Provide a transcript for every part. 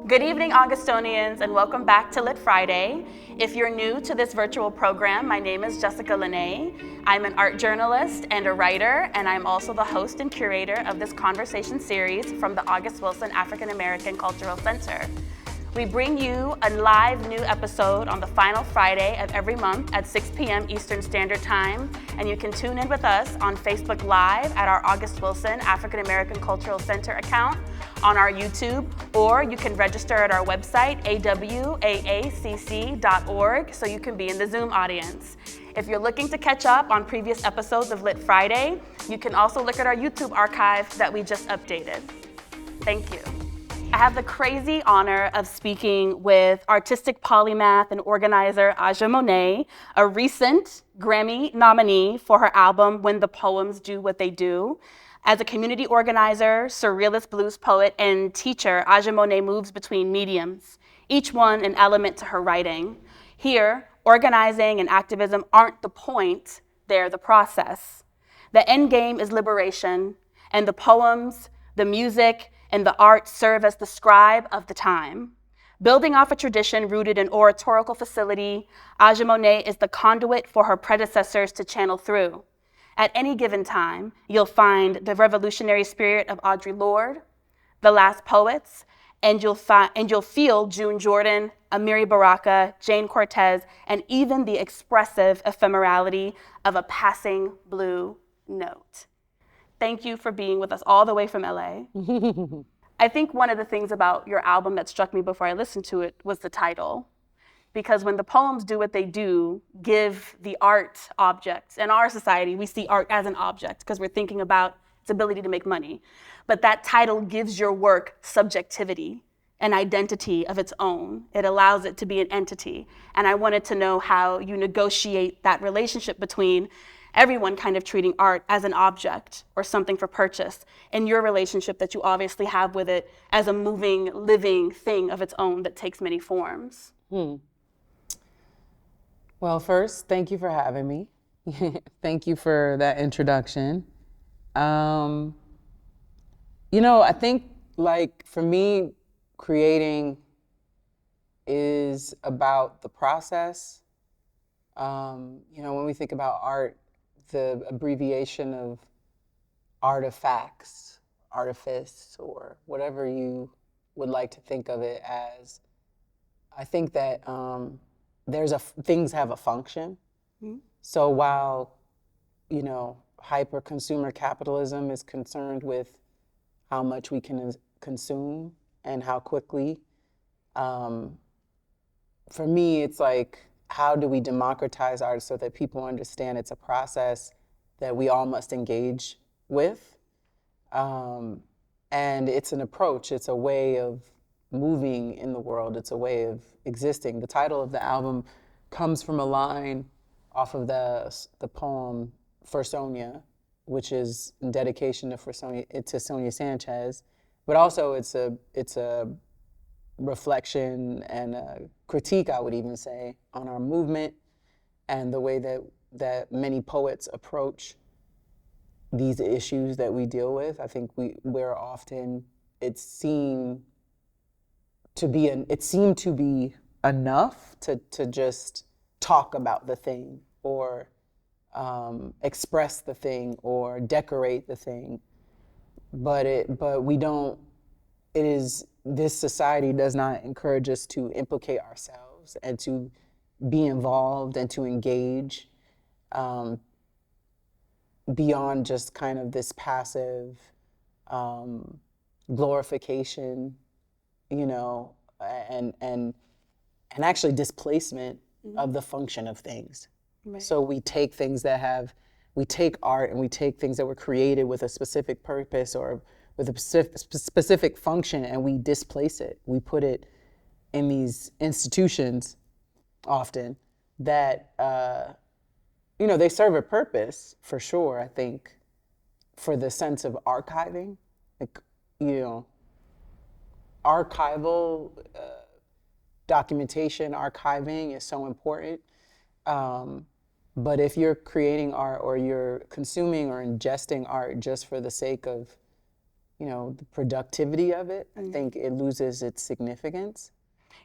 Good evening, Augustonians, and welcome back to Lit Friday. If you're new to this virtual program, my name is Jessica Lene. I'm an art journalist and a writer, and I'm also the host and curator of this conversation series from the August Wilson African American Cultural Center. We bring you a live new episode on the final Friday of every month at 6 p.m. Eastern Standard Time, and you can tune in with us on Facebook Live at our August Wilson African American Cultural Center account, on our YouTube, or you can register at our website, awaacc.org, so you can be in the Zoom audience. If you're looking to catch up on previous episodes of Lit Friday, you can also look at our YouTube archive that we just updated. Thank you. I have the crazy honor of speaking with artistic polymath and organizer Audre Monet, a recent Grammy nominee for her album When the Poems Do What They Do. As a community organizer, surrealist blues poet, and teacher, Audre Monet moves between mediums, each one an element to her writing. Here, organizing and activism aren't the point, they're the process. The endgame is liberation, and the poems, the music, and the art serve as the scribe of the time. Building off a tradition rooted in oratorical facility, Audre Monet is the conduit for her predecessors to channel through. At any given time, you'll find the revolutionary spirit of Audre Lorde, the last poets, and you'll feel June Jordan, Amiri Baraka, Jayne Cortez, and even the expressive ephemerality of a passing blue note. Thank you for being with us all the way from LA. I think one of the things about your album that struck me before I listened to it was the title. Because when the poems do what they do, give the art objects. In our society, we see art as an object because we're thinking about its ability to make money. But that title gives your work subjectivity, an identity of its own. It allows it to be an entity. And I wanted to know how you negotiate that relationship between everyone kind of treating art as an object or something for purchase, and your relationship that you obviously have with it as a moving, living thing of its own that takes many forms. Well, first, thank you for having me. Thank you for that introduction. I think, for me, creating is about the process. When we think about art, the abbreviation of artifacts, artifice, or whatever you would like to think of it as, I think that things have a function. Mm-hmm. So while, hyper consumer capitalism is concerned with how much we can consume and how quickly, for me, it's like, how do we democratize art so that people understand it's a process that we all must engage with? And it's an approach, it's a way of moving in the world, it's a way of existing. The title of the album comes from a line off of the poem For Sonia, which is in dedication to Sonia Sanchez, but also it's a reflection and a critique, I would even say, on our movement and the way that many poets approach these issues that we deal with. I think we're often, it seemed to be enough to just talk about the thing or express the thing or decorate the thing, but we don't. This society does not encourage us to implicate ourselves and to be involved and to engage beyond just kind of this passive glorification, and actually displacement of the function of things. Right. So we take art and we take things that were created with a specific purpose or with a specific function, and we displace it. We put it in these institutions often that, they serve a purpose for sure, I think, for the sense of archiving. Archival documentation, archiving is so important. But if you're creating art or you're consuming or ingesting art just for the sake of the productivity of it, I think it loses its significance.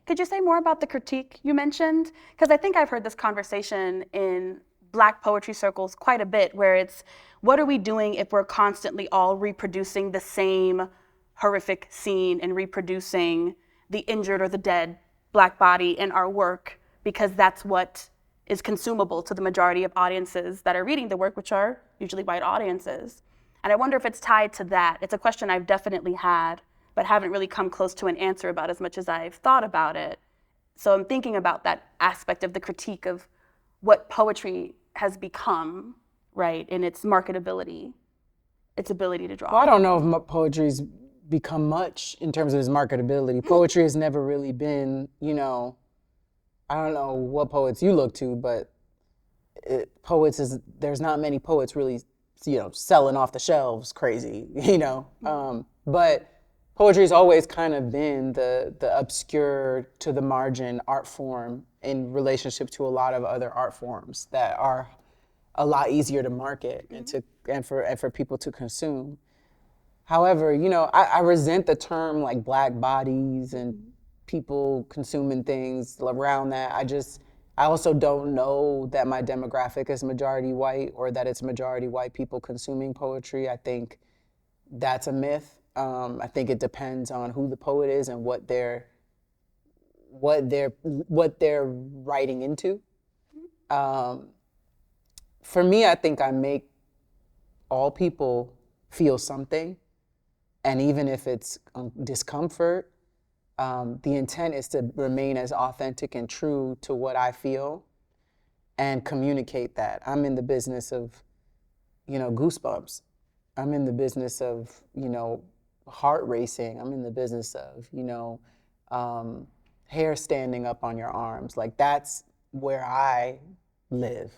Could you say more about the critique you mentioned? Because I think I've heard this conversation in Black poetry circles quite a bit, where it's, what are we doing if we're constantly all reproducing the same horrific scene and reproducing the injured or the dead Black body in our work, because that's what is consumable to the majority of audiences that are reading the work, which are usually white audiences. And I wonder if it's tied to that. It's a question I've definitely had, but haven't really come close to an answer about as much as I've thought about it. So I'm thinking about that aspect of the critique of what poetry has become, right, in its marketability, its ability to draw. Well, I don't know if poetry's become much in terms of its marketability. Poetry has never really been, I don't know what poets you look to, but there's not many poets really, selling off the shelves crazy, But poetry's always kind of been the obscure to the margin art form in relationship to a lot of other art forms that are a lot easier to market and for people to consume. However, I resent the term like Black bodies and people consuming things around that. I also don't know that my demographic is majority white or that it's majority white people consuming poetry. I think that's a myth. I think it depends on who the poet is and what they're writing into. For me, I think I make all people feel something, and even if it's discomfort, the intent is to remain as authentic and true to what I feel and communicate that. I'm in the business of, goosebumps. I'm in the business of, heart racing. I'm in the business of, hair standing up on your arms. Like, that's where I live.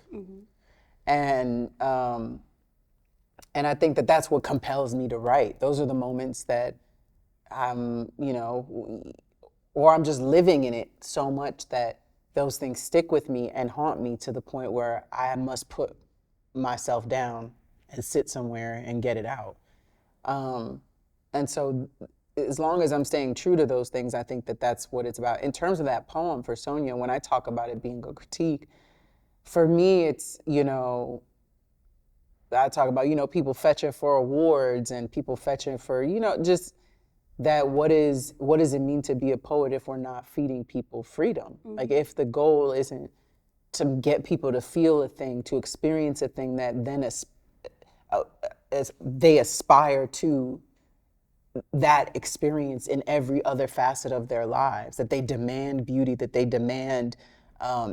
And I think that that's what compels me to write. Those are the moments that I'm, or I'm just living in it so much that those things stick with me and haunt me to the point where I must put myself down and sit somewhere and get it out. And so as long as I'm staying true to those things, I think that that's what it's about. In terms of that poem for Sonia, when I talk about it being a critique, for me, it's, I talk about, people fetching for awards and people fetching for, just that what does it mean to be a poet if we're not feeding people freedom? Like, if the goal isn't to get people to feel a thing, to experience a thing that then as they aspire to that experience in every other facet of their lives, that they demand beauty, that they demand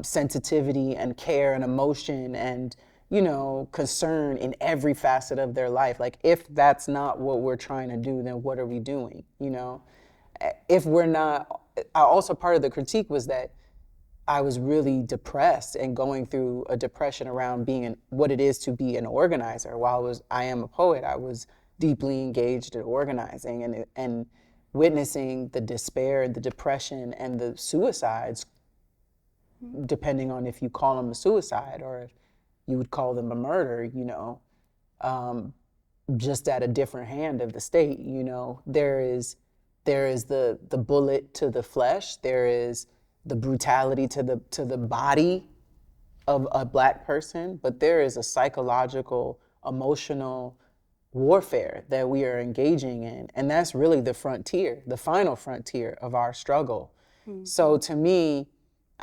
sensitivity and care and emotion and concern in every facet of their life. Like, if that's not what we're trying to do, then what are we doing? If we're not, also part of the critique was that I was really depressed and going through a depression around being what it is to be an organizer. While I am a poet, I was deeply engaged in organizing and witnessing the despair, the depression, and the suicides, depending on if you call them a suicide or you would call them a murder, just at a different hand of the state. There is the bullet to the flesh. There is the brutality to the body of a Black person, but there is a psychological, emotional warfare that we are engaging in, and that's really the frontier, the final frontier of our struggle. So to me,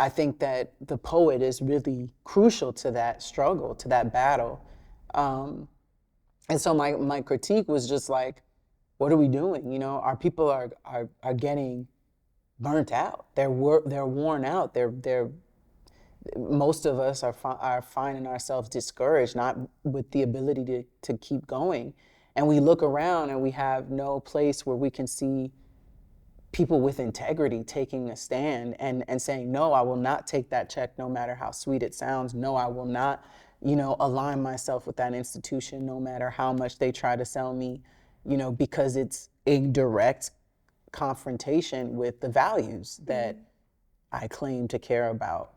I think that the poet is really crucial to that struggle, to that battle. And so my critique was just like, what are we doing? Our people are getting burnt out. They're worn out. Most of us are finding ourselves discouraged, not with the ability to keep going. And we look around and we have no place where we can see people with integrity taking a stand and saying, no, I will not take that check no matter how sweet it sounds. No, I will not, align myself with that institution no matter how much they try to sell me, because it's a direct confrontation with the values that I claim to care about.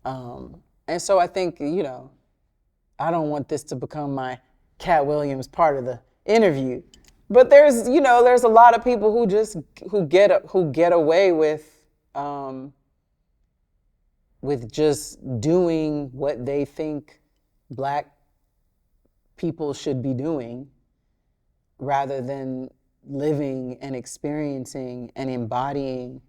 And so I think, I don't want this to become my Cat Williams part of the interview, But there's a lot of people who get away with just doing what they think Black people should be doing, rather than living and experiencing and embodying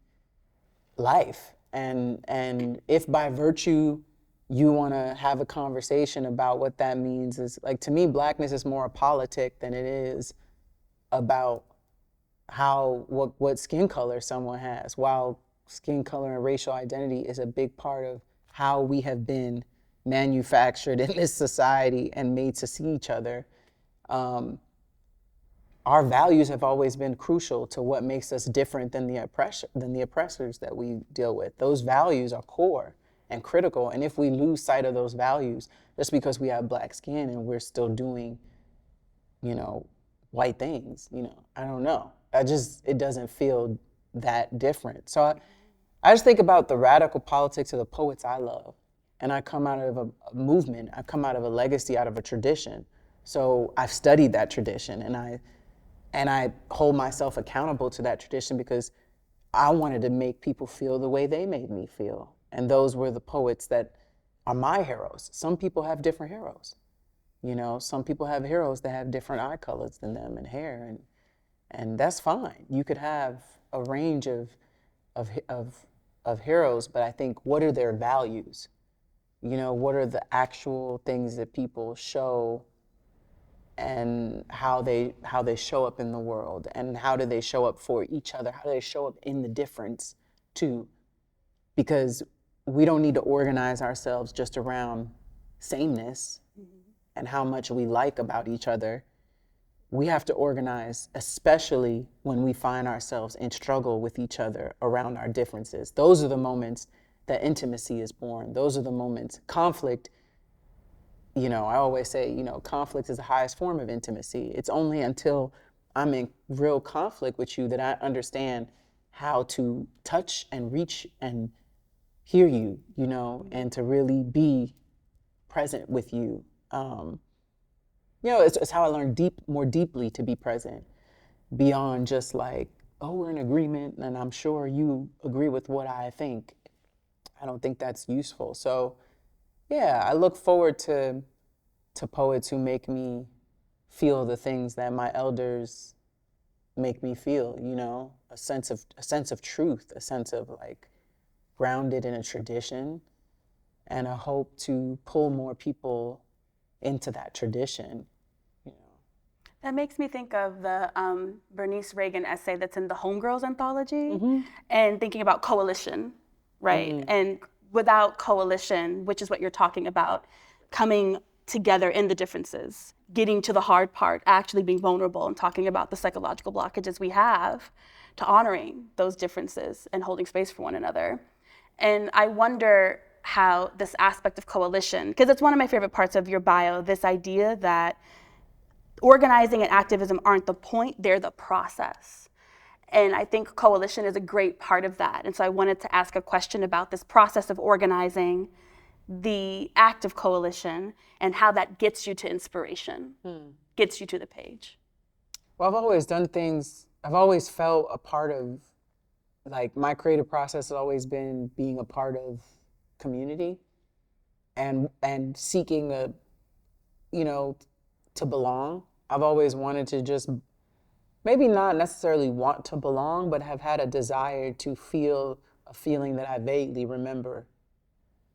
life. And if by virtue you want to have a conversation about what that means, is like, to me, Blackness is more a politic than it is about what skin color someone has. While skin color and racial identity is a big part of how we have been manufactured in this society and made to see each other, our values have always been crucial to what makes us different than the oppressors that we deal with. Those values are core and critical, and if we lose sight of those values just because we have Black skin and we're still doing, white things, I don't know. It doesn't feel that different. So I just think about the radical politics of the poets I love, and I come out of a movement, I come out of a legacy, out of a tradition. So I've studied that tradition, and I hold myself accountable to that tradition because I wanted to make people feel the way they made me feel. And those were the poets that are my heroes. Some people have different heroes. Some people have heroes that have different eye colors than them and hair, and that's fine. You could have a range of heroes, but I think, what are their values? What are the actual things that people show, and how they show up in the world, and how do they show up for each other? How do they show up in the difference too? Because we don't need to organize ourselves just around sameness and how much we like about each other. We have to organize, especially when we find ourselves in struggle with each other around our differences. Those are the moments that intimacy is born. Those are the moments. Conflict, I always say, conflict is the highest form of intimacy. It's only until I'm in real conflict with you that I understand how to touch and reach and hear you, and to really be present with you. It's how I learned more deeply to be present, beyond just like, oh, we're in agreement and I'm sure you agree with what I think. I don't think that's useful. So yeah, I look forward to poets who make me feel the things that my elders make me feel, a sense of truth, a sense of like grounded in a tradition, and a hope to pull more people into that tradition. That makes me think of the Bernice Reagan essay that's in the Homegirls anthology, and thinking about coalition, right? And without coalition, which is what you're talking about, coming together in the differences, getting to the hard part, actually being vulnerable and talking about the psychological blockages we have to honoring those differences and holding space for one another. And I wonder how this aspect of coalition, because it's one of my favorite parts of your bio, this idea that organizing and activism aren't the point, they're the process. And I think coalition is a great part of that. And so I wanted to ask a question about this process of organizing, the act of coalition, and how that gets you to inspiration, gets you to the page. Well, I've always felt a part of, like, my creative process has always been being a part of community and seeking to belong. I've always wanted to just, maybe not necessarily want to belong, but have had a desire to feel a feeling that I vaguely remember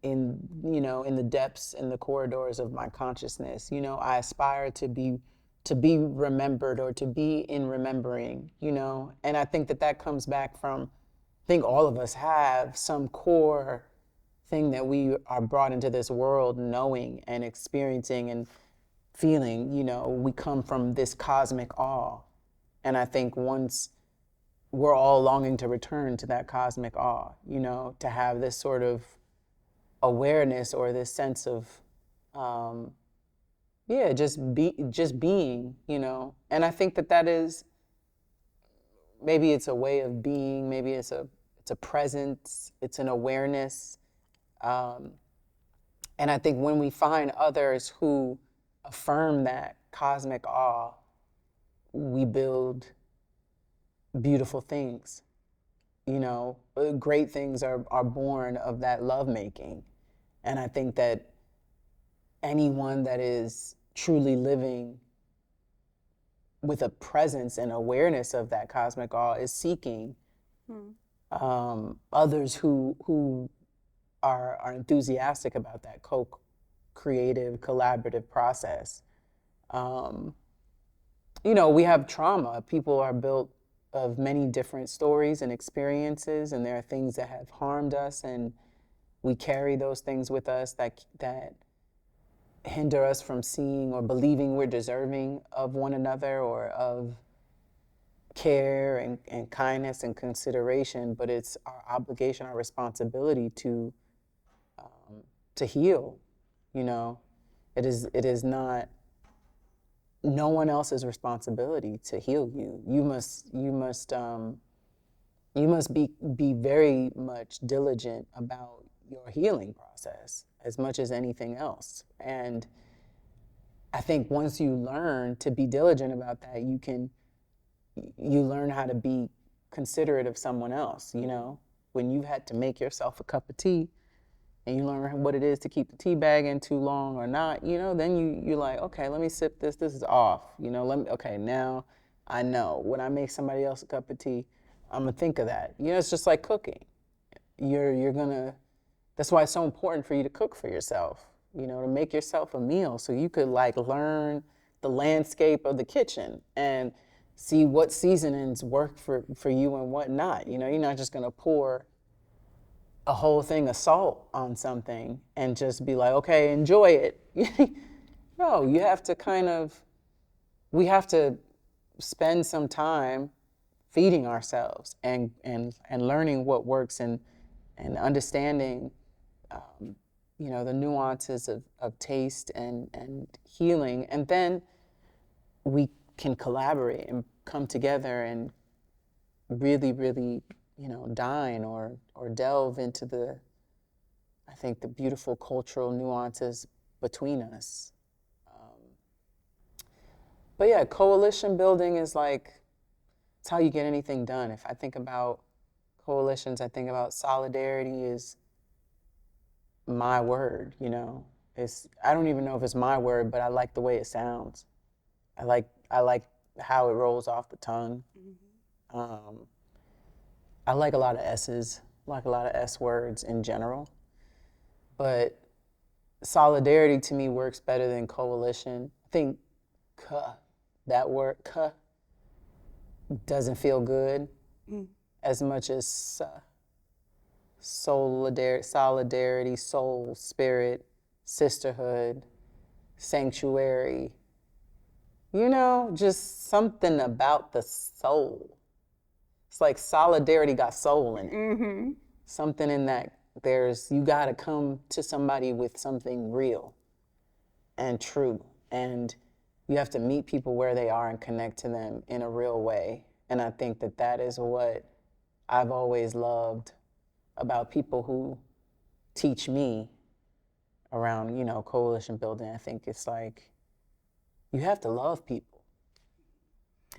in the depths and the corridors of my consciousness. I aspire to be remembered, or to be in remembering, and I think that comes back from, I think all of us have some core thing that we are brought into this world knowing and experiencing and feeling. We come from this cosmic awe, and I think once we're all longing to return to that cosmic awe, to have this sort of awareness, or this sense of just being, and I think that is, maybe it's a way of being, maybe it's a presence, it's an awareness, and I think when we find others who affirm that cosmic awe, we build beautiful things. You know, great things are born of that lovemaking. And I think that anyone that is truly living with a presence and awareness of that cosmic awe is seeking others who are enthusiastic about that co-creative, collaborative process. You know, we have trauma. People are built of many different stories and experiences, and there are things that have harmed us, and we carry those things with us that hinder us from seeing or believing we're deserving of one another or of care and kindness and consideration. But it's our obligation, our responsibility to heal. You know, it is not no one else's responsibility to heal you. You must be very much diligent about your healing process as much as anything else. And I think once you learn to be diligent about that, you learn how to be considerate of someone else. You know, when you had to make yourself a cup of tea, and you learn what it is to keep the tea bag in too long or not, you know, then you're like, okay, let me sip this. This is off. You know, okay, now I know when I make somebody else a cup of tea, I'm gonna think of that. You know, it's just like cooking. That's why it's so important for you to cook for yourself, you know, to make yourself a meal so you could like learn the landscape of the kitchen and see what seasonings work for you and what not. You know, you're not just gonna pour a whole thing of salt on something and just be like, okay, enjoy it. No, you have to we have to spend some time feeding ourselves and learning what works and understanding, you know, the nuances of taste and healing. And then we can collaborate and come together and really, really, you know, dine or delve into I think the beautiful cultural nuances between us. But yeah, coalition building is like, it's how you get anything done. If I think about coalitions, I think about solidarity is my word, you know. I don't even know if it's my word, but I like the way it sounds. I like how it rolls off the tongue. I like a lot of S's, like a lot of S words in general. But solidarity to me works better than coalition. I think that word doesn't feel good as much as solidarity, soul, spirit, sisterhood, sanctuary. You know, just something about the soul. It's like solidarity got soul in it. Something in that you gotta come to somebody with something real and true. And you have to meet people where they are and connect to them in a real way. And I think that is what I've always loved about people who teach me around, you know, coalition building. I think it's like, you have to love people.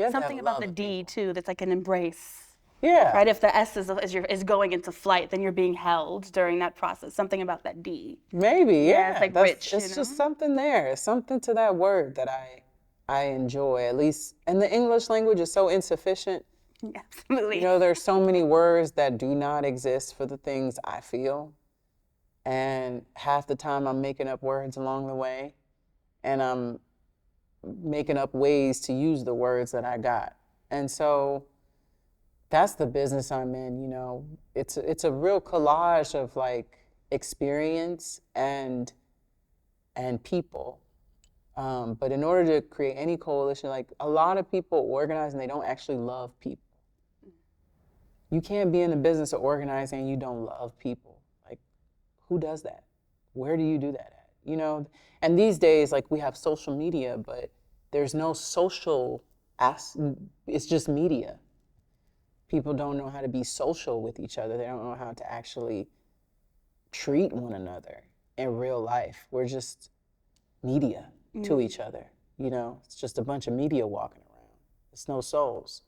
Something about the D too, that's like an embrace. Yeah. Right. If the S is going into flight, then you're being held during that process. Something about that D. Maybe. Yeah. It's like rich. It's just something there. Something to that word that I enjoy. At least, and the English language is so insufficient. Absolutely. You know, there's so many words that do not exist for the things I feel, and half the time I'm making up words along the way, and I'm making up ways to use the words that I got, and so. That's the business I'm in, you know. It's a real collage of like experience and people. But in order to create any coalition, like a lot of people organize and they don't actually love people. You can't be in the business of organizing and you don't love people. Like, who does that? Where do you do that at? You know, and these days, like we have social media, but there's no social, it's just media. People don't know how to be social with each other. They don't know how to actually treat one another in real life. We're just media to each other, you know? It's just a bunch of media walking around. It's no souls.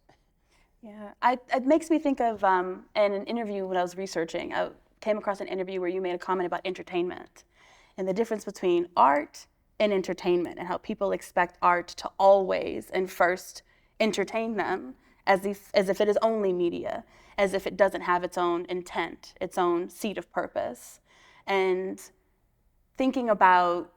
Yeah, it makes me think of in an interview when I was researching, I came across an interview where you made a comment about entertainment and the difference between art and entertainment and how people expect art to always and first entertain them as if it is only media, as if it doesn't have its own intent, its own seat of purpose. And thinking about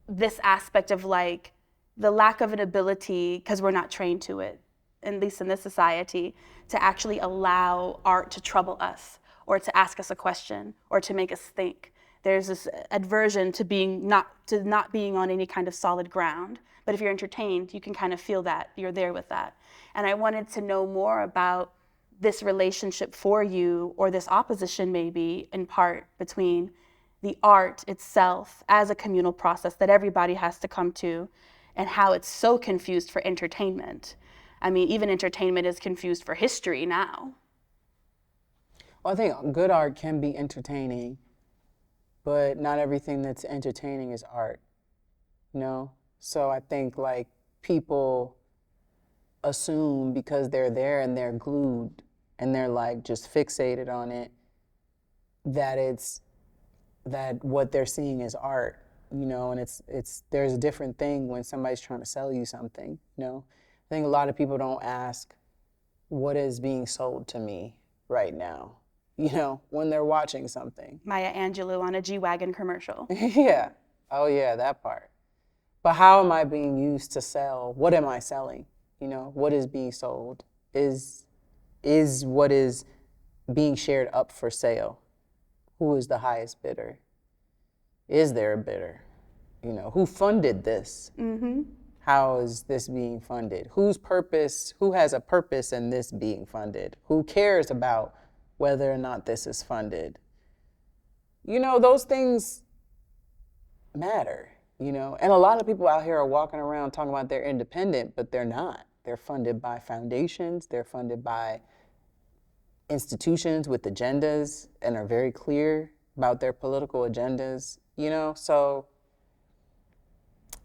this aspect of like the lack of an ability, because we're not trained to it, at least in this society, to actually allow art to trouble us or to ask us a question or to make us think. There's this aversion to not being on any kind of solid ground. But if you're entertained, you can kind of feel that, you're there with that. And I wanted to know more about this relationship for you, or this opposition maybe in part between the art itself as a communal process that everybody has to come to, and how it's so confused for entertainment. I mean, even entertainment is confused for history now. Well, I think good art can be entertaining, but not everything that's entertaining is art, you know? So I think like people assume because they're there and they're glued and they're like just fixated on it, that what they're seeing is art, you know, and there's a different thing when somebody's trying to sell you something, you know? I think a lot of people don't ask, what is being sold to me right now, you know, when they're watching something. Maya Angelou on a G-Wagon commercial. Yeah, oh yeah, that part. But how am I being used to sell? What am I selling? You know, what is being sold? Is what is being shared up for sale? Who is the highest bidder? Is there a bidder? You know, who funded this? Mm-hmm. How is this being funded? Who has a purpose in this being funded? Who cares about whether or not this is funded? You know, those things matter, you know? And a lot of people out here are walking around talking about they're independent, but they're not. They're funded by foundations, they're funded by institutions with agendas and are very clear about their political agendas, you know? So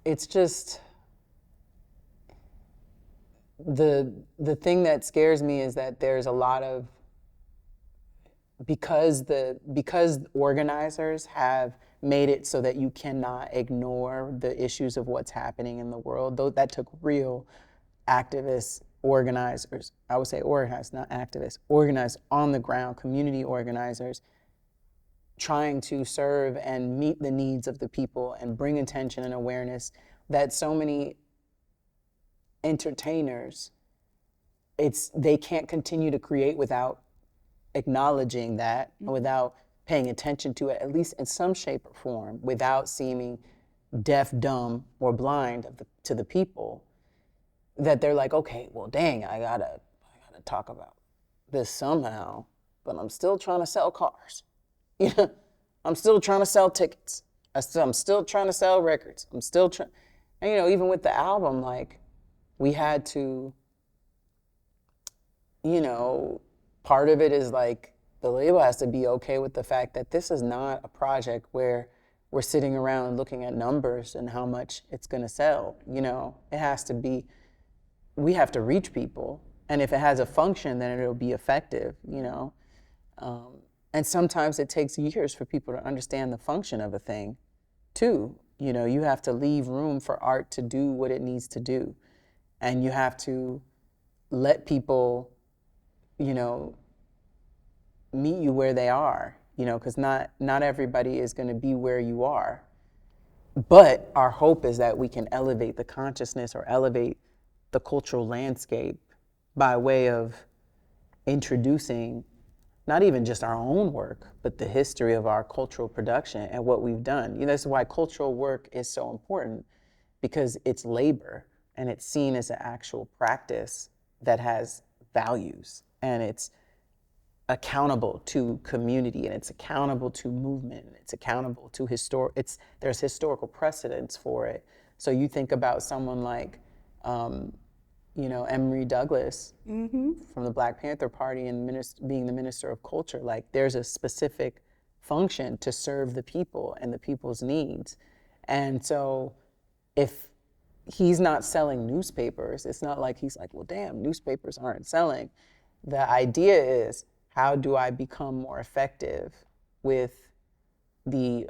it's just, the thing that scares me is that there's a lot of, because organizers have made it so that you cannot ignore the issues of what's happening in the world, though that took real activists, organizers, I would say organized, not activists, organized on the ground, community organizers, trying to serve and meet the needs of the people and bring attention and awareness that so many entertainers, they can't continue to create without acknowledging that, without paying attention to it, at least in some shape or form, without seeming deaf, dumb, or blind to the people, that they're like, okay, well, dang, I gotta talk about this somehow, but I'm still trying to sell cars. You know, I'm still trying to sell tickets. I'm still trying to sell records. I'm still trying, and you know, even with the album, like, we had to, you know, part of it is like, the label has to be okay with the fact that this is not a project where we're sitting around looking at numbers and how much it's gonna sell, you know? It has to be, we have to reach people, and if it has a function, then it'll be effective, you know? And sometimes it takes years for people to understand the function of a thing, too. You know, you have to leave room for art to do what it needs to do. And you have to let people, you know, meet you where they are, you know, because not everybody is going to be where you are. But our hope is that we can elevate the consciousness or elevate the cultural landscape by way of introducing not even just our own work, but the history of our cultural production and what we've done. You know, this is why cultural work is so important, because it's labor and it's seen as an actual practice that has values, and it's accountable to community, and it's accountable to movement, and it's accountable to there's historical precedence for it. So you think about someone like, you know, Amiri Douglas from the Black Panther Party and being the Minister of Culture, like, there's a specific function to serve the people and the people's needs. And so if he's not selling newspapers. It's not like he's like, well, damn, newspapers aren't selling. The idea is, how do I become more effective with the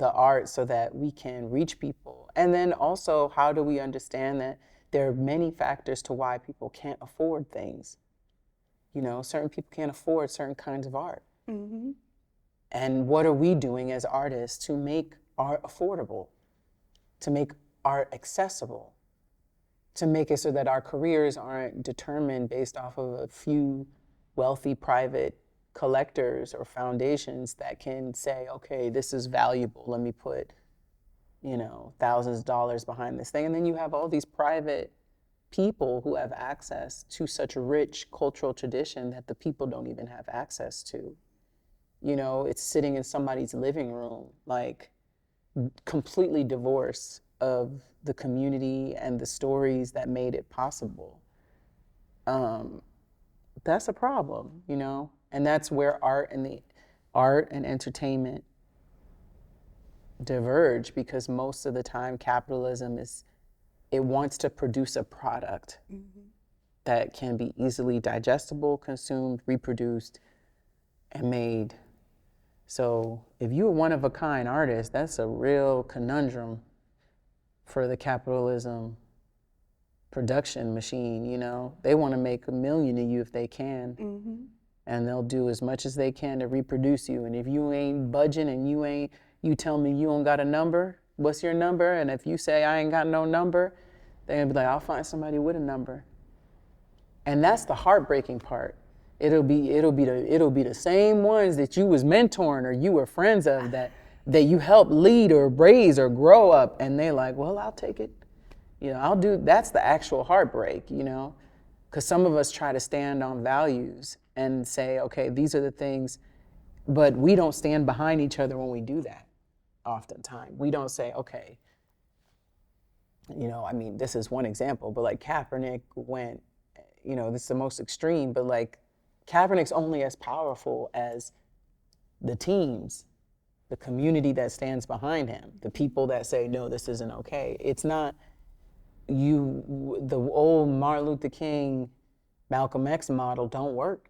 art so that we can reach people? And then also, how do we understand that there are many factors to why people can't afford things? You know, certain people can't afford certain kinds of art. Mm-hmm. And what are we doing as artists to make art affordable, to make art accessible, to make it so that our careers aren't determined based off of a few wealthy private collectors or foundations that can say, okay, this is valuable, let me put, you know, thousands of dollars behind this thing. And then you have all these private people who have access to such a rich cultural tradition that the people don't even have access to. You know, it's sitting in somebody's living room, like completely divorced of the community and the stories that made it possible. That's a problem, you know? And that's where art and entertainment diverge, because most of the time capitalism it wants to produce a product that can be easily digestible, consumed, reproduced, and made. So if you're a one-of-a-kind artist, that's a real conundrum for the capitalism production machine, you know? They want to make $1 million of you if they can, and they'll do as much as they can to reproduce you. And if you ain't budging and you tell me you don't got a number, what's your number? And if you say I ain't got no number, they're gonna be like, I'll find somebody with a number. And that's the heartbreaking part. It'll be the same ones that you was mentoring or you were friends of that you helped lead or raise or grow up, and they like, well, I'll take it. You know, that's the actual heartbreak, you know? Because some of us try to stand on values and say, okay, these are the things, but we don't stand behind each other when we do that oftentimes. We don't say, okay, you know, I mean, this is one example, but like Kaepernick went, you know, this is the most extreme, but like Kaepernick's only as powerful as the teams, the community that stands behind him, the people that say, no, this isn't okay. It's not the old Martin Luther King, Malcolm X model don't work.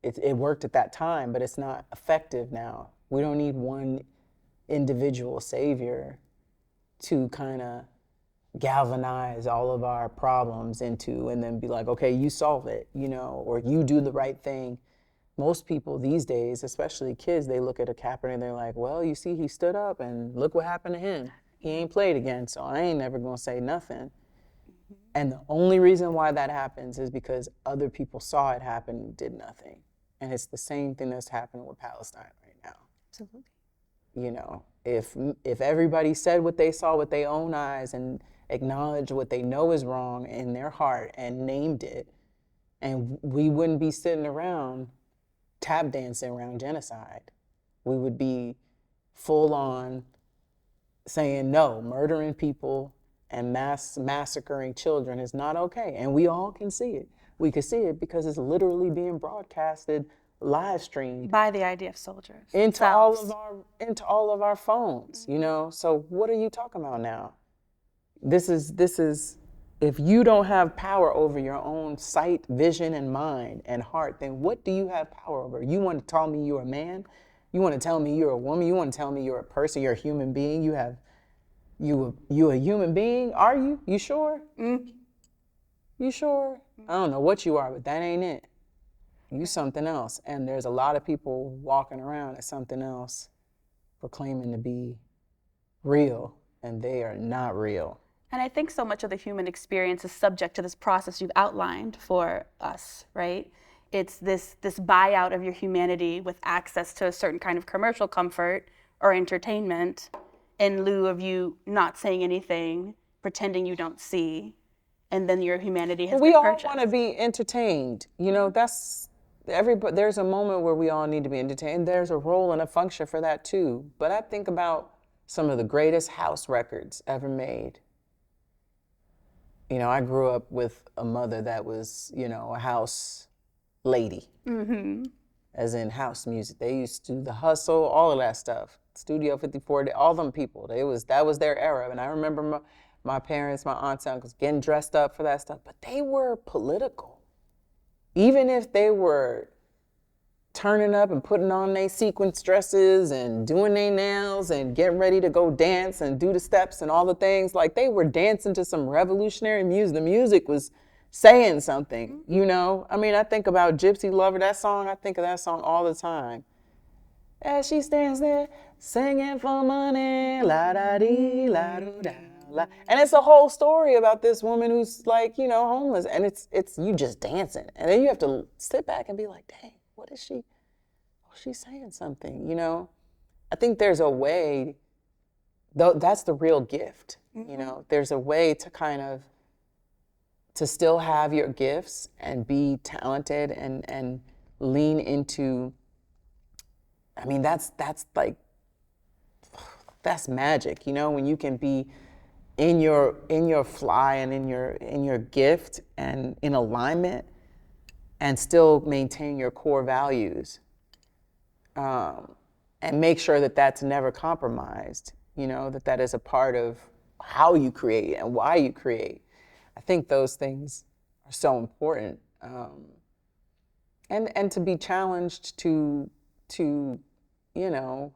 It worked at that time, but it's not effective now. We don't need one individual savior to kind of galvanize all of our problems into and then be like, okay, you solve it, you know, or you do the right thing. Most people these days, especially kids, they look at a Kaepernick and they're like, well, you see, he stood up and look what happened to him. He ain't played again, so I ain't never gonna say nothing. And the only reason why that happens is because other people saw it happen and did nothing. And it's the same thing that's happening with Palestine right now. Absolutely. You know, if everybody said what they saw with their own eyes and acknowledged what they know is wrong in their heart and named it, and we wouldn't be sitting around tap dancing around genocide. We would be full on saying no, murdering people and massacring children is not okay. And we all can see it. We can see it because it's literally being broadcasted, live streamed by the IDF soldiers into all of our phones, you know? So what are you talking about now? This is if you don't have power over your own sight, vision, and mind and heart, then what do you have power over? You want to tell me you're a man? You want to tell me you're a woman? You want to tell me you're a person, you're a human being? You a human being? Are you? You sure? You sure? I don't know what you are, but that ain't it. You something else. And there's a lot of people walking around as something else, proclaiming to be real, and they are not real. And I think so much of the human experience is subject to this process you've outlined for us, right? It's this buyout of your humanity with access to a certain kind of commercial comfort or entertainment in lieu of you not saying anything, pretending you don't see, and then your humanity has been purchased. We all want to be entertained. You know, there's a moment where we all need to be entertained. There's a role and a function for that too. But I think about some of the greatest house records ever made. You know, I grew up with a mother that was, you know, a house lady, as in house music. They used to do the hustle, all of that stuff. Studio 54, all them people. That was their era. And I remember my parents, my aunts and uncles getting dressed up for that stuff, but they were political. Even if they were turning up and putting on their sequence dresses and doing their nails and getting ready to go dance and do the steps and all the things, like they were dancing to some revolutionary music. The music was saying something, you know? I mean, I think about Gypsy Lover, that song, I think of that song all the time. As she stands there singing for money, la-da-dee, la-do-da. And it's a whole story about this woman who's like, you know, homeless, and it's you just dancing. And then you have to sit back and be like, dang, what is she? Oh, she's saying something, you know? I think there's a way, though that's the real gift, you know? There's a way to kind of, to still have your gifts and be talented and lean into, I mean, that's like, that's magic, you know, when you can be in your fly and in your gift and in alignment and still maintain your core values, and make sure that that's never compromised, you know, that is a part of how you create and why you create. I think those things are so important, and to be challenged to you know,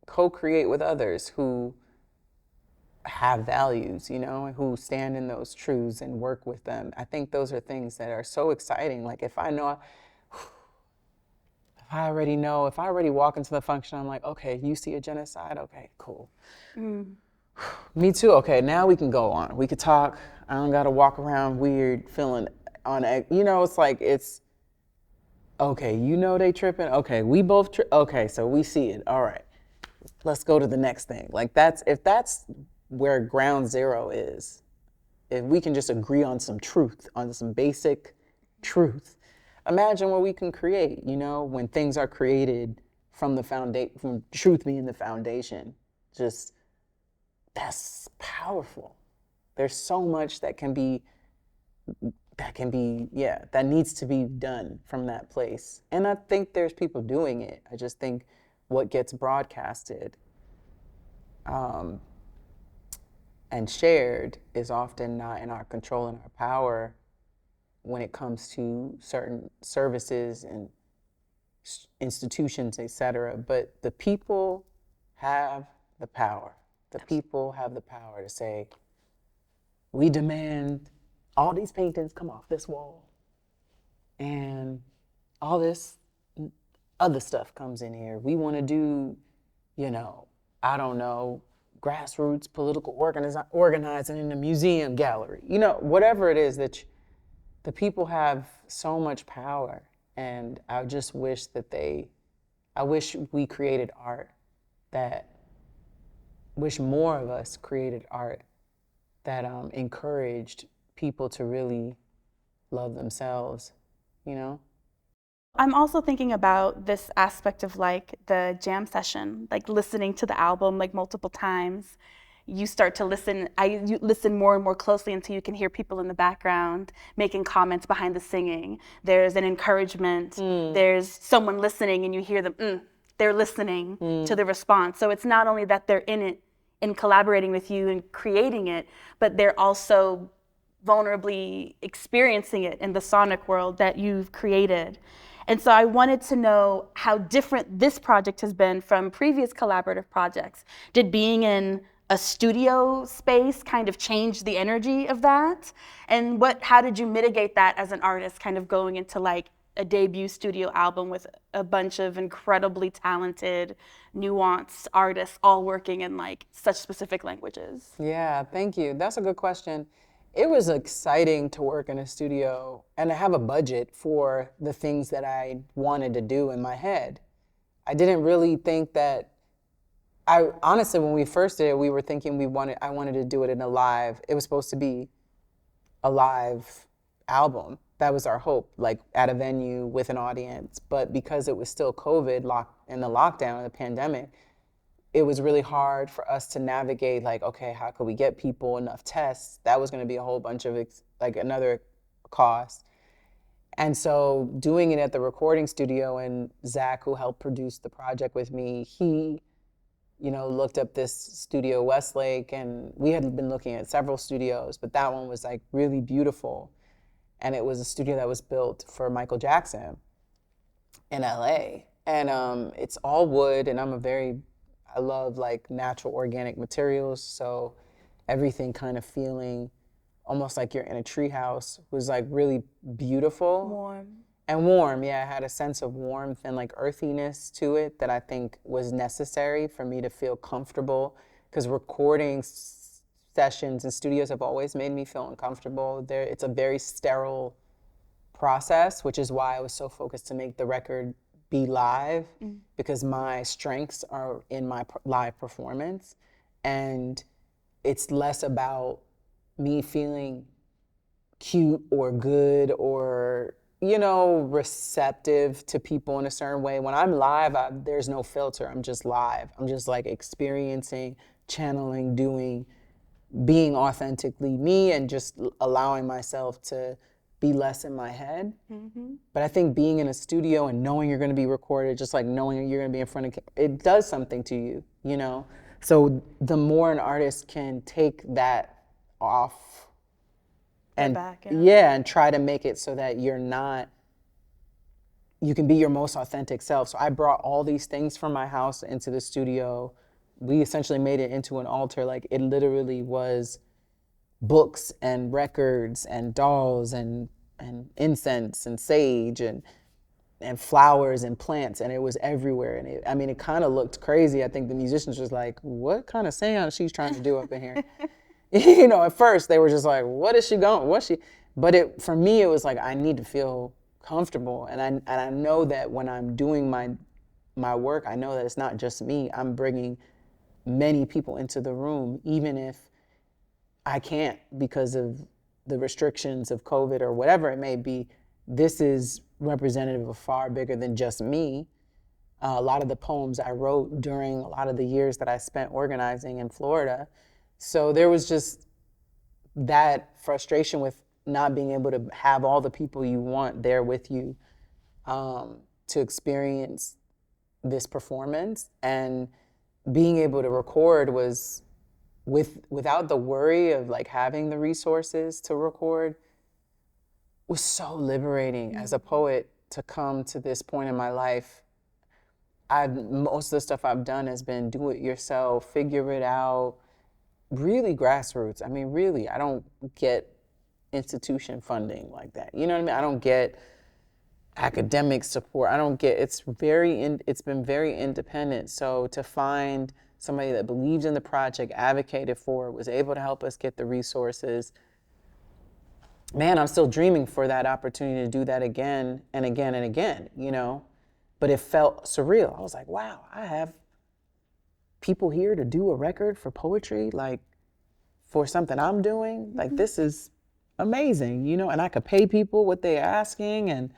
co-create with others who have values, you know, and who stand in those truths and work with them. I think those are things that are so exciting. Like if I already walk into the function, I'm like, okay, you see a genocide? Okay, cool. Me too. Okay, now we can go on. We could talk. I don't gotta walk around weird, feeling on, you know, it's like, it's, okay, you know they tripping? Okay, we both okay, so we see it. All right, let's go to the next thing. Like if that's where ground zero is, if we can just agree on some truth, on some basic truth, imagine what we can create, you know, when things are created from the foundation, from truth being the foundation. Just, that's powerful. There's so much that needs to be done from that place. And I think there's people doing it. I just think what gets broadcasted and shared is often not in our control and our power when it comes to certain services and institutions, et cetera. But the people have the power. The people have the power to say, we demand all these paintings come off this wall, and all this other stuff comes in here. We want to do, you know, I don't know, grassroots political organizing in the museum gallery. You know, whatever it is that the people have so much power, and I just wish I wish we created art wish more of us created art that encouraged people to really love themselves, you know? I'm also thinking about this aspect of like the jam session, like listening to the album like multiple times. You start to listen, you listen more and more closely until you can hear people in the background making comments behind the singing. There's an encouragement, there's someone listening and you hear them, they're listening to the response. So it's not only that they're in it and collaborating with you and creating it, but they're also vulnerably experiencing it in the sonic world that you've created. And so I wanted to know how different this project has been from previous collaborative projects. Did being in a studio space kind of change the energy of that? And how did you mitigate that as an artist, kind of going into like a debut studio album with a bunch of incredibly talented, nuanced artists all working in like such specific languages? Yeah, thank you. That's a good question. It was exciting to work in a studio and to have a budget for the things that I wanted to do in my head. I didn't really think that, honestly, when we first did it, we were thinking I wanted to do it in it was supposed to be a live album. That was our hope, like at a venue with an audience. But because it was still COVID, in the lockdown, the pandemic, it was really hard for us to navigate, like, okay, how could we get people enough tests? That was gonna be a whole bunch of, another cost. And so doing it at the recording studio, and Zach, who helped produce the project with me, he looked up this studio, Westlake, and we had been looking at several studios, but that one was like really beautiful. And it was a studio that was built for Michael Jackson in LA. And it's all wood, and I love like natural organic materials. So everything kind of feeling almost like you're in a treehouse was like really beautiful. Warm. And warm, yeah, it had a sense of warmth and like earthiness to it that I think was necessary for me to feel comfortable, because recording sessions and studios have always made me feel uncomfortable. It's a very sterile process, which is why I was so focused to make the record be live, because my strengths are in my live performance, and it's less about me feeling cute or good or receptive to people in a certain way. When I'm live, there's no filter. I'm just live. I'm just like experiencing, channeling, being authentically me, and just allowing myself to be less in my head. But I think being in a studio and knowing you're going to be recorded, just like knowing you're going to be in front of, it does something to you, So the more an artist can take that off and and try to make it so that you can be your most authentic self. So I brought all these things from my house into the studio. We essentially made it into an altar. Like, it literally was books and records and dolls and incense and sage and flowers and plants, and it was everywhere. And it kind of looked crazy. I think the musicians was like, what kind of seance she's trying to do up in here? At first they were just like, what is she going? But for me, it was like, I need to feel comfortable. And I know that when I'm doing my work, I know that it's not just me. I'm bringing many people into the room, even if I can't because of the restrictions of COVID or whatever it may be. This is representative of far bigger than just me. A lot of the poems I wrote during a lot of the years that I spent organizing in Florida. So there was just that frustration with not being able to have all the people you want there with you to experience this performance. And being able to record was without the worry of like having the resources to record was so liberating. As a poet, to come to this point in my life. Most of the stuff I've done has been do it yourself, figure it out, really grassroots. Really, I don't get institution funding like that. You know what I mean? I don't get academic support. It's been very independent. So to find somebody that believed in the project, advocated for it, was able to help us get the resources. Man, I'm still dreaming for that opportunity to do that again and again and again, But it felt surreal. I was like, wow, I have people here to do a record for poetry, like for something I'm doing. Like, this is amazing, and I could pay people what they're asking and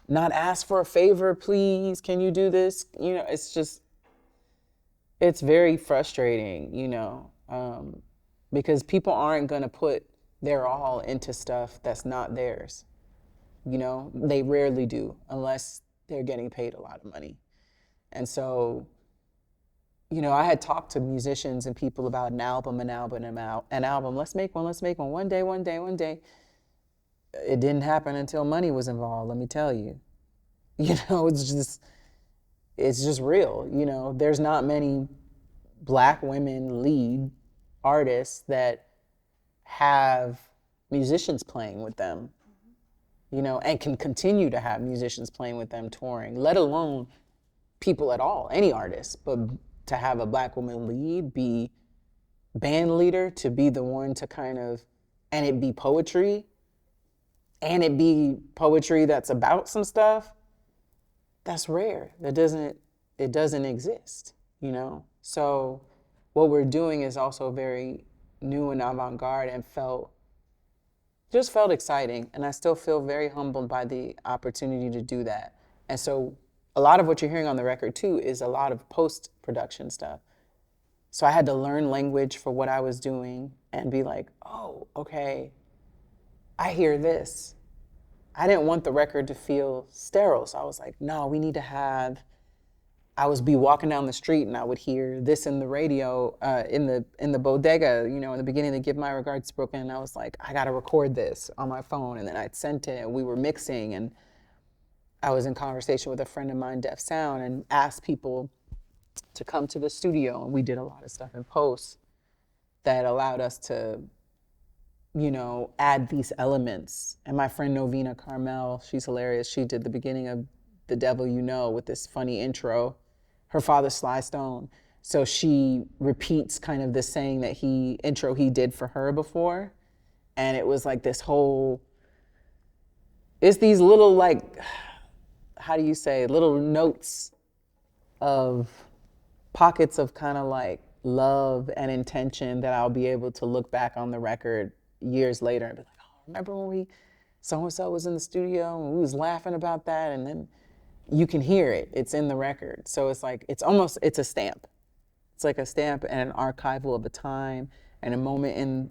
not ask for a favor, please, can you do this? It's very frustrating, because people aren't gonna put their all into stuff that's not theirs. They rarely do unless they're getting paid a lot of money. And so, I had talked to musicians and people about an album. Let's make one one day. It didn't happen until money was involved, let me tell you. It's just real. There's not many Black women lead artists that have musicians playing with them, and can continue to have musicians playing with them touring, let alone people at all, any artist. But to have a Black woman lead, be band leader, to be the one to and it be poetry, and it be poetry that's about some stuff, that's rare. It doesn't exist, So what we're doing is also very new and avant-garde, and felt exciting. And I still feel very humbled by the opportunity to do that. And so a lot of what you're hearing on the record too is a lot of post-production stuff. So I had to learn language for what I was doing and be like, oh, okay, I hear this. I didn't want the record to feel sterile. So I was like, no, we need to have I was be walking down the street and I would hear this in the radio, in the bodega, you know, in the beginning to give my regards to Brooklyn. And I was like, I gotta record this on my phone. And then I'd sent it and we were mixing, and I was in conversation with a friend of mine, Def Sound, and asked people to come to the studio. And we did a lot of stuff in post that allowed us to, you know, add these elements. And my friend Novena Carmel, she's hilarious. She did the beginning of The Devil You Know with this funny intro. Her father's Sly Stone. So she repeats kind of the saying that intro he did for her before. And it was like this whole, it's these little like, how do you say, little notes of pockets of kind of like love and intention that I'll be able to look back on the record years later and be like, oh, remember when so-and-so was in the studio and we was laughing about that, and then you can hear it, it's in the record. So it's like, it's a stamp. It's like a stamp and an archival of a time and a moment in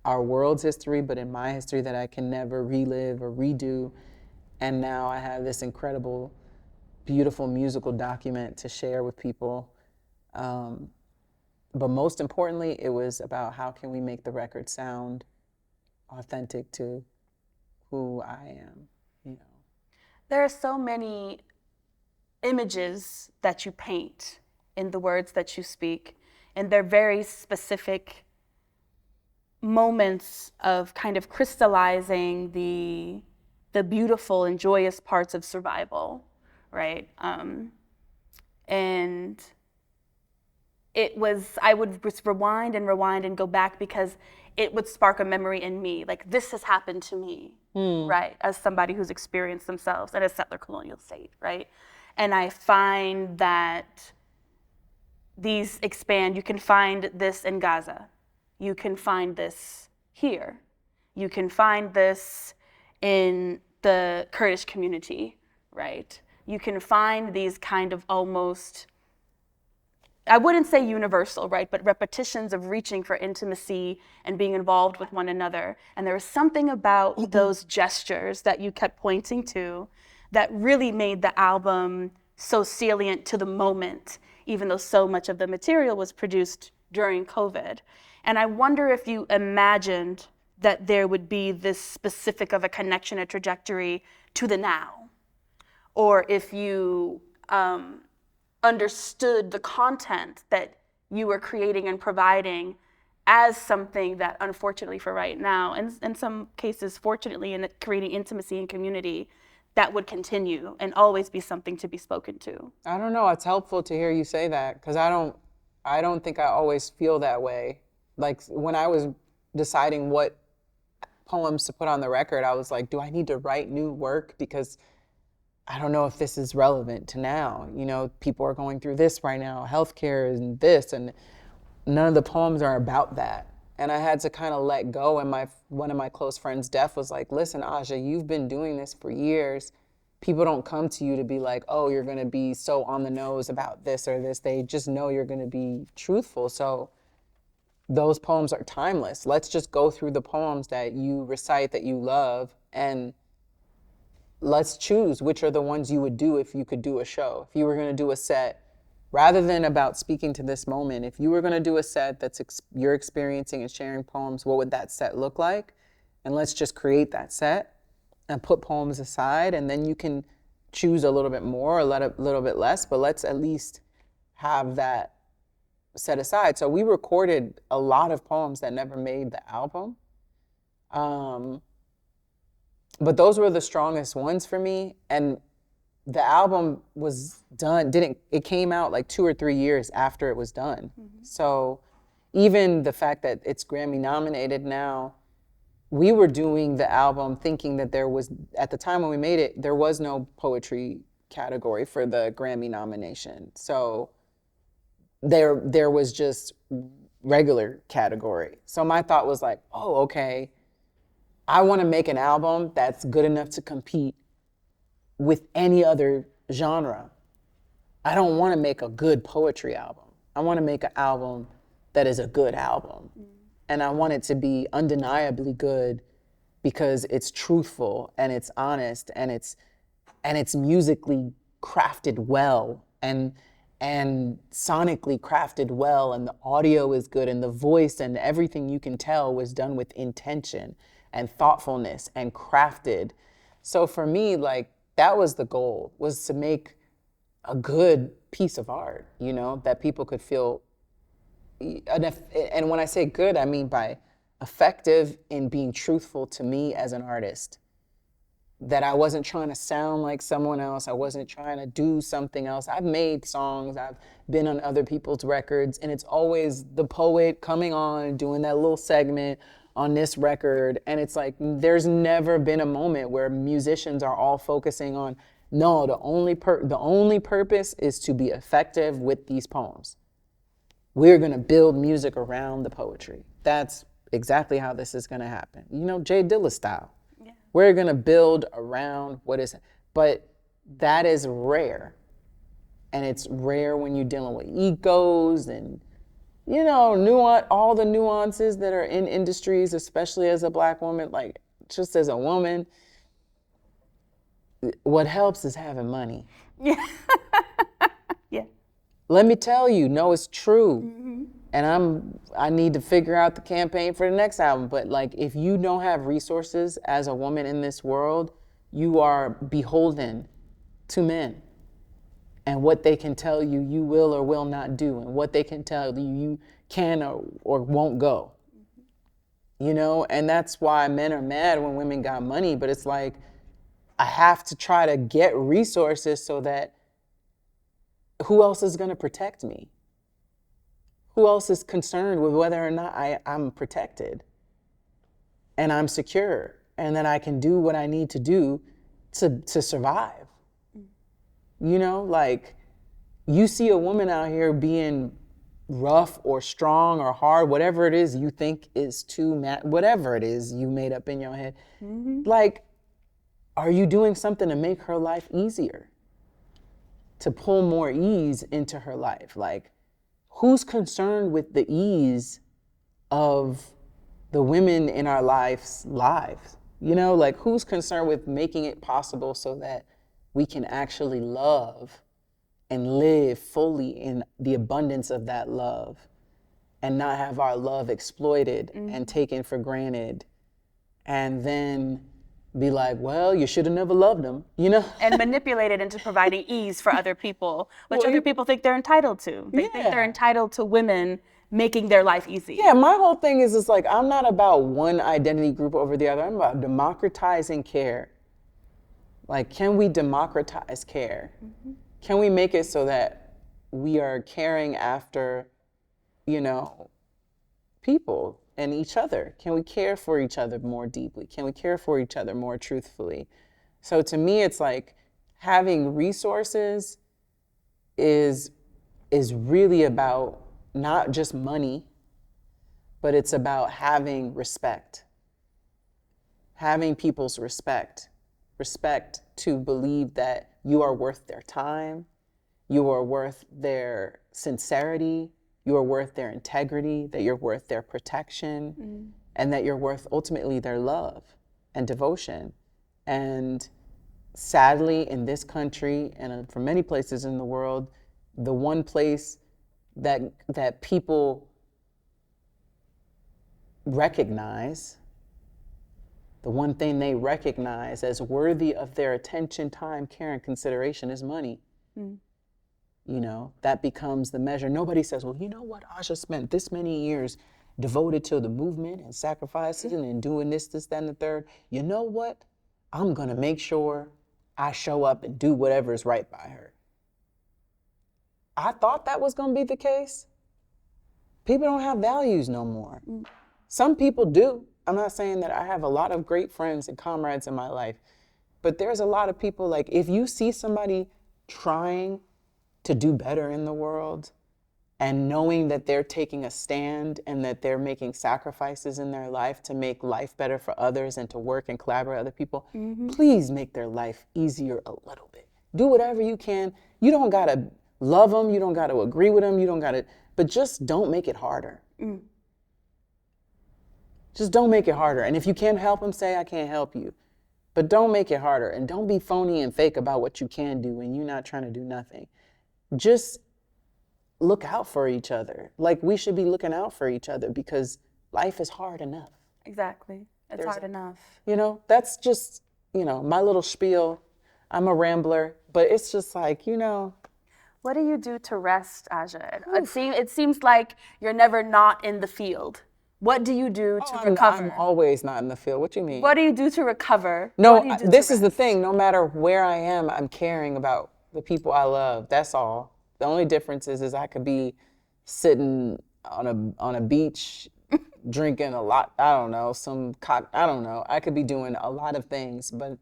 our world's history, but in my history that I can never relive or redo. And now I have this incredible, beautiful musical document to share with people. But most importantly, it was about how can we make the record sound authentic to who I am, you know. There are so many images that you paint in the words that you speak, and they're very specific moments of kind of crystallizing the beautiful and joyous parts of survival, right? And I would just rewind and go back because it would spark a memory in me, like this has happened to me, right? As somebody who's experienced themselves in a settler colonial state, right? And I find that these expand. You can find this in Gaza. You can find this here. You can find this in the Kurdish community, right? You can find these kind of almost, I wouldn't say universal, right, but repetitions of reaching for intimacy and being involved with one another. And there was something about those gestures that you kept pointing to that really made the album so salient to the moment, even though so much of the material was produced during COVID. And I wonder if you imagined that there would be this specific of a connection, a trajectory to the now, or if you understood the content that you were creating and providing as something that, unfortunately for right now, and in some cases, fortunately, in creating intimacy and community, that would continue and always be something to be spoken to. I don't know, it's helpful to hear you say that, because I don't think I always feel that way. Like when I was deciding what poems to put on the record, I was like, do I need to write new work? Because I don't know if this is relevant to now. You know, people are going through this right now, healthcare and this, and none of the poems are about that. And I had to kind of let go, and one of my close friends, Def, was like, listen, Aja, you've been doing this for years. People don't come to you to be like, oh, you're gonna be so on the nose about this or this. They just know you're gonna be truthful. So those poems are timeless. Let's just go through the poems that you recite, that you love, and let's choose which are the ones you would do if you could do a show. If you were gonna do a set, rather than about speaking to this moment, if you were gonna do a set that's you're experiencing and sharing poems, what would that set look like? And let's just create that set and put poems aside, and then you can choose a little bit more or a little bit less, but let's at least have that set aside. So we recorded a lot of poems that never made the album. But those were the strongest ones for me. And the album was done, it came out like 2 or 3 years after it was done. Mm-hmm. So even the fact that it's Grammy nominated now, we were doing the album thinking that there was, at the time when we made it, there was no poetry category for the Grammy nomination. So there was just regular category. So my thought was like, oh, okay, I want to make an album that's good enough to compete with any other genre. I don't want to make a good poetry album. I want to make an album that is a good album. Mm. And I want it to be undeniably good because it's truthful and it's honest and it's musically crafted well. And and sonically crafted well, and the audio is good, and the voice and everything you can tell was done with intention and thoughtfulness and crafted. So for me, like, that was the goal, was to make a good piece of art, you know, that people could feel. And when I say good, I mean by effective in being truthful to me as an artist. That I wasn't trying to sound like someone else. I wasn't trying to do something else. I've made songs, I've been on other people's records, and it's always the poet coming on, doing that little segment on this record. And it's like, there's never been a moment where musicians are all focusing on, no, the only purpose is to be effective with these poems. We're gonna build music around the poetry. That's exactly how this is gonna happen. You know, Jay Dilla style. Yeah. We're gonna build around what is, but that is rare. And it's rare when you're dealing with egos and, you know, all the nuances that are in industries, especially as a Black woman, like just as a woman, what helps is having money. Yeah. Yeah. Let me tell you, no, it's true. Mm-hmm. And I need to figure out the campaign for the next album. But like, if you don't have resources as a woman in this world, you are beholden to men. And what they can tell you, you will or will not do. And what they can tell you, you can or won't go. Mm-hmm. You know, and that's why men are mad when women got money. But it's like, I have to try to get resources so that who else is gonna protect me? Who else is concerned with whether or not I'm protected and I'm secure and that I can do what I need to do to survive? You know, like, you see a woman out here being rough or strong or hard, whatever it is you think is whatever it is you made up in your head. Mm-hmm. Like, are you doing something to make her life easier? To pull more ease into her life? Like, who's concerned with the ease of the women in our lives? You know, like, who's concerned with making it possible so that we can actually love and live fully in the abundance of that love and not have our love exploited and taken for granted and then be like, well, you should have never loved them, you know? And manipulated into providing ease for other people, which other people think they're entitled to. They think they're entitled to women making their life easy. Yeah, my whole thing is it's like, I'm not about one identity group over the other. I'm about democratizing care. Like, can we democratize care? Mm-hmm. Can we make it so that we are caring after, you know, people and each other? Can we care for each other more deeply? Can we care for each other more truthfully? So to me, it's like, having resources is really about not just money, but it's about having respect. Having people's respect to believe that you are worth their time, you are worth their sincerity, you are worth their integrity, that you're worth their protection, and that you're worth ultimately their love and devotion. And sadly, in this country and for many places in the world, the one place that people recognize, the one thing they recognize as worthy of their attention, time, care, and consideration is money. Mm. You know, that becomes the measure. Nobody says, well, you know what, Asha spent this many years devoted to the movement and sacrificing and doing this, that, and the third. You know what? I'm gonna make sure I show up and do whatever is right by her. I thought that was gonna be the case. People don't have values no more. Mm. Some people do. I'm not saying that I have a lot of great friends and comrades in my life, but there's a lot of people, like, if you see somebody trying to do better in the world and knowing that they're taking a stand and that they're making sacrifices in their life to make life better for others and to work and collaborate with other people, please make their life easier a little bit. Do whatever you can. You don't gotta love them, you don't gotta agree with them, you don't gotta, but just don't make it harder. Mm. Just don't make it harder. And if you can't help them, say, I can't help you. But don't make it harder. And don't be phony and fake about what you can do when you're not trying to do nothing. Just look out for each other. Like, we should be looking out for each other because life is hard enough. Exactly. It's hard enough. You know, that's just, you know, my little spiel. I'm a rambler, but it's just like, you know. What do you do to rest, Aja? It seems like you're never not in the field. What do you do to recover? I'm always not in the field. What do you mean? What do you do to recover? No, this is the thing. No matter where I am, I'm caring about the people I love. That's all. The only difference is I could be sitting on a beach drinking a lot. I don't know, I don't know. I could be doing a lot of things, but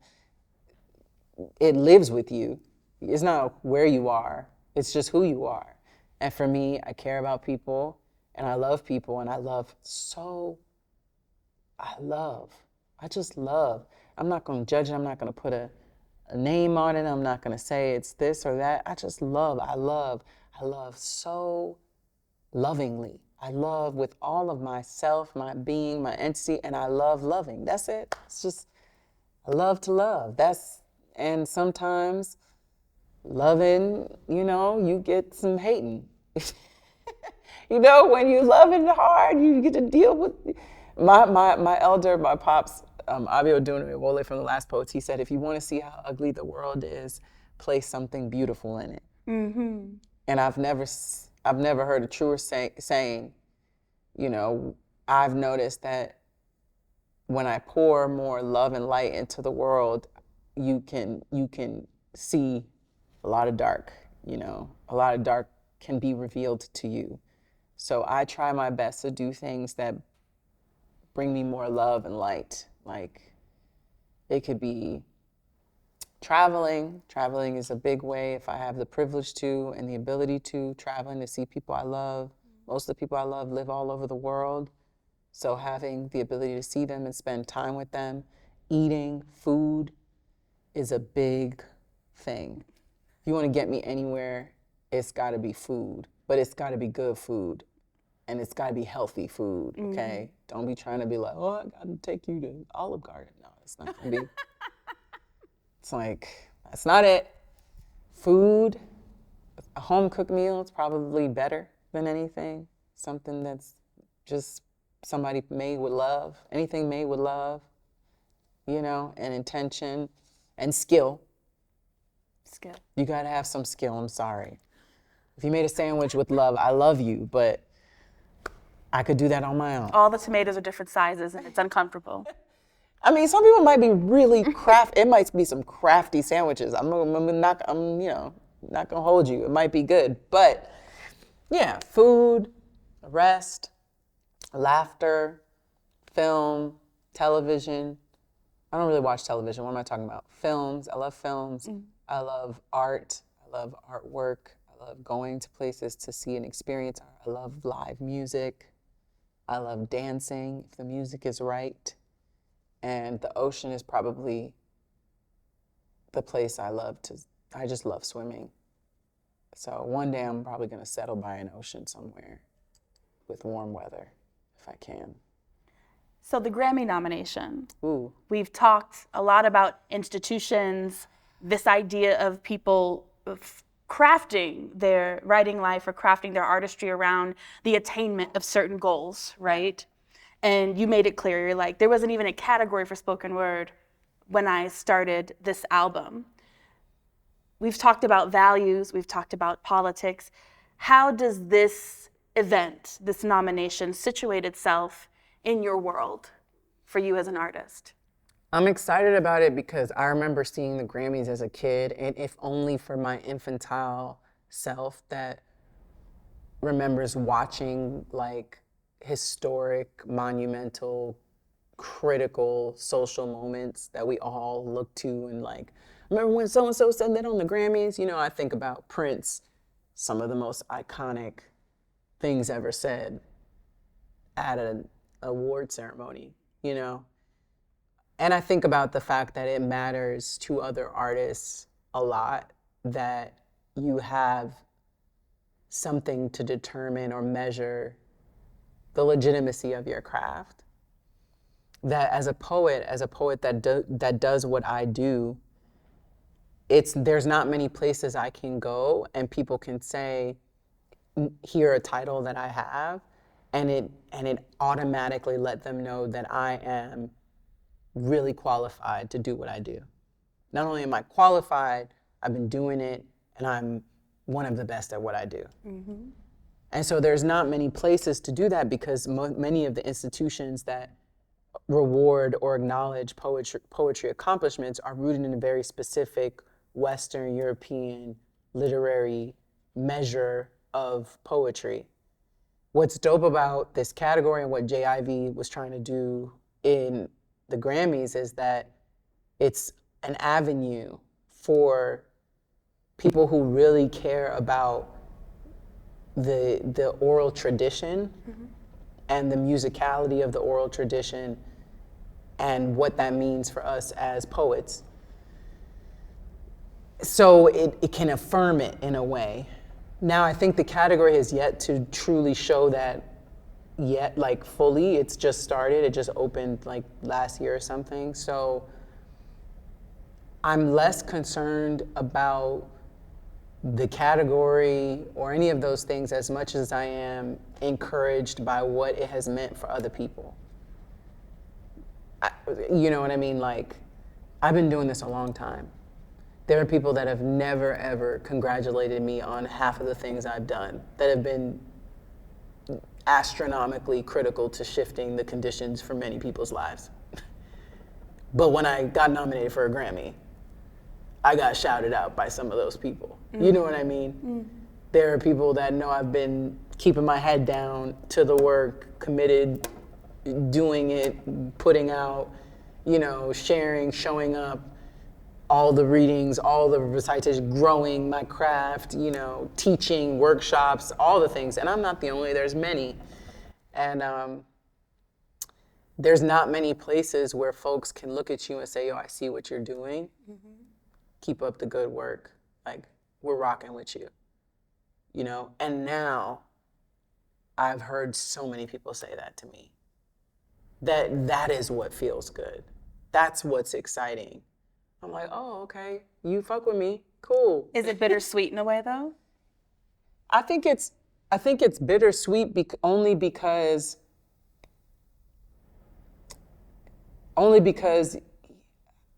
it lives with you. It's not where you are. It's just who you are. And for me, I care about people and I love people and I just love. I'm not going to judge it. I'm not going to put a name on it. I'm not going to say it's this or that. I just love. I love so lovingly. I love with all of myself, my being, my entity, and I love loving. That's it. It's just, I love to love. And sometimes loving, you know, you get some hating. You know, when you loving hard, you get to deal with my elder, my pops, Abio Dunawole from The Last Poets. He said, if you want to see how ugly the world is, place something beautiful in it. Mm-hmm. And I've never heard a truer saying. You know, I've noticed that when I pour more love and light into the world, you can see a lot of dark. You know, a lot of dark can be revealed to you. So I try my best to do things that bring me more love and light. Like, it could be traveling. Traveling is a big way if I have the privilege to and the ability to, traveling to see people I love. Most of the people I love live all over the world. So having the ability to see them and spend time with them, eating, food is a big thing. If you want to get me anywhere, it's got to be food, but it's got to be good food. And it's got to be healthy food, okay? Mm-hmm. Don't be trying to be like, oh, I got to take you to Olive Garden. No, it's not going to be. It's like, that's not it. Food, a home-cooked meal is probably better than anything. Something that's just somebody made with love. Anything made with love, you know, and intention and skill. Skill. You got to have some skill, I'm sorry. If you made a sandwich with love, I love you, but I could do that on my own. All the tomatoes are different sizes and it's uncomfortable. I mean, some people might be really it might be some crafty sandwiches. I'm not gonna hold you. It might be good, but yeah, food, rest, laughter, film, television. I don't really watch television. What am I talking about? Films. I love films. I love art. I love artwork. I love going to places to see and experience art. I love live music. I love dancing if the music is right. And the ocean is probably the place I just love swimming. So one day I'm probably gonna settle by an ocean somewhere with warm weather, if I can. So the Grammy nomination. Ooh. We've talked a lot about institutions, this idea of people crafting their writing life or crafting their artistry around the attainment of certain goals, right? And you made it clear, you're like, there wasn't even a category for spoken word when I started this album. We've talked about values, we've talked about politics. How does this event, this nomination, situate itself in your world for you as an artist? I'm excited about it because I remember seeing the Grammys as a kid, and if only for my infantile self that remembers watching like historic, monumental, critical social moments that we all look to and like, remember when so-and-so said that on the Grammys? You know, I think about Prince, some of the most iconic things ever said at an award ceremony, you know? And I think about the fact that it matters to other artists a lot that you have something to determine or measure the legitimacy of your craft. That as a poet that does what I do, there's not many places I can go and people can say, hear a title that I have, and it automatically let them know that I am really qualified to do what I do. Not only am I qualified, I've been doing it, and I'm one of the best at what I do. And so there's not many places to do that, because many of the institutions that reward or acknowledge poetry accomplishments are rooted in a very specific Western European literary measure of poetry. What's dope about this category and what JIV was trying to do in the Grammys is that it's an avenue for people who really care about the oral tradition and the musicality of the oral tradition and what that means for us as poets. So it can affirm it in a way. Now, I think the category has yet to truly show that yet, like fully. It's just started. It just opened like last year or something. So I'm less concerned about the category or any of those things as much as I am encouraged by what it has meant for other people. You know what I mean? Like, I've been doing this a long time. There are people that have never, ever congratulated me on half of the things I've done that have been astronomically critical to shifting the conditions for many people's lives. But when I got nominated for a Grammy, I got shouted out by some of those people. You know what I mean? There are people that know I've been keeping my head down to the work, committed, doing it, putting out, you know, sharing, showing up, all the readings, all the recitations, growing my craft, you know, teaching, workshops, all the things. And I'm not the only, there's many. And there's not many places where folks can look at you and say, yo, I see what you're doing. Keep up the good work. Like, we're rocking with you, you know? And now I've heard so many people say that to me. That is what feels good. That's what's exciting. I'm like, oh, okay, you fuck with me, cool. Is it bittersweet in a way, though? I think it's bittersweet only because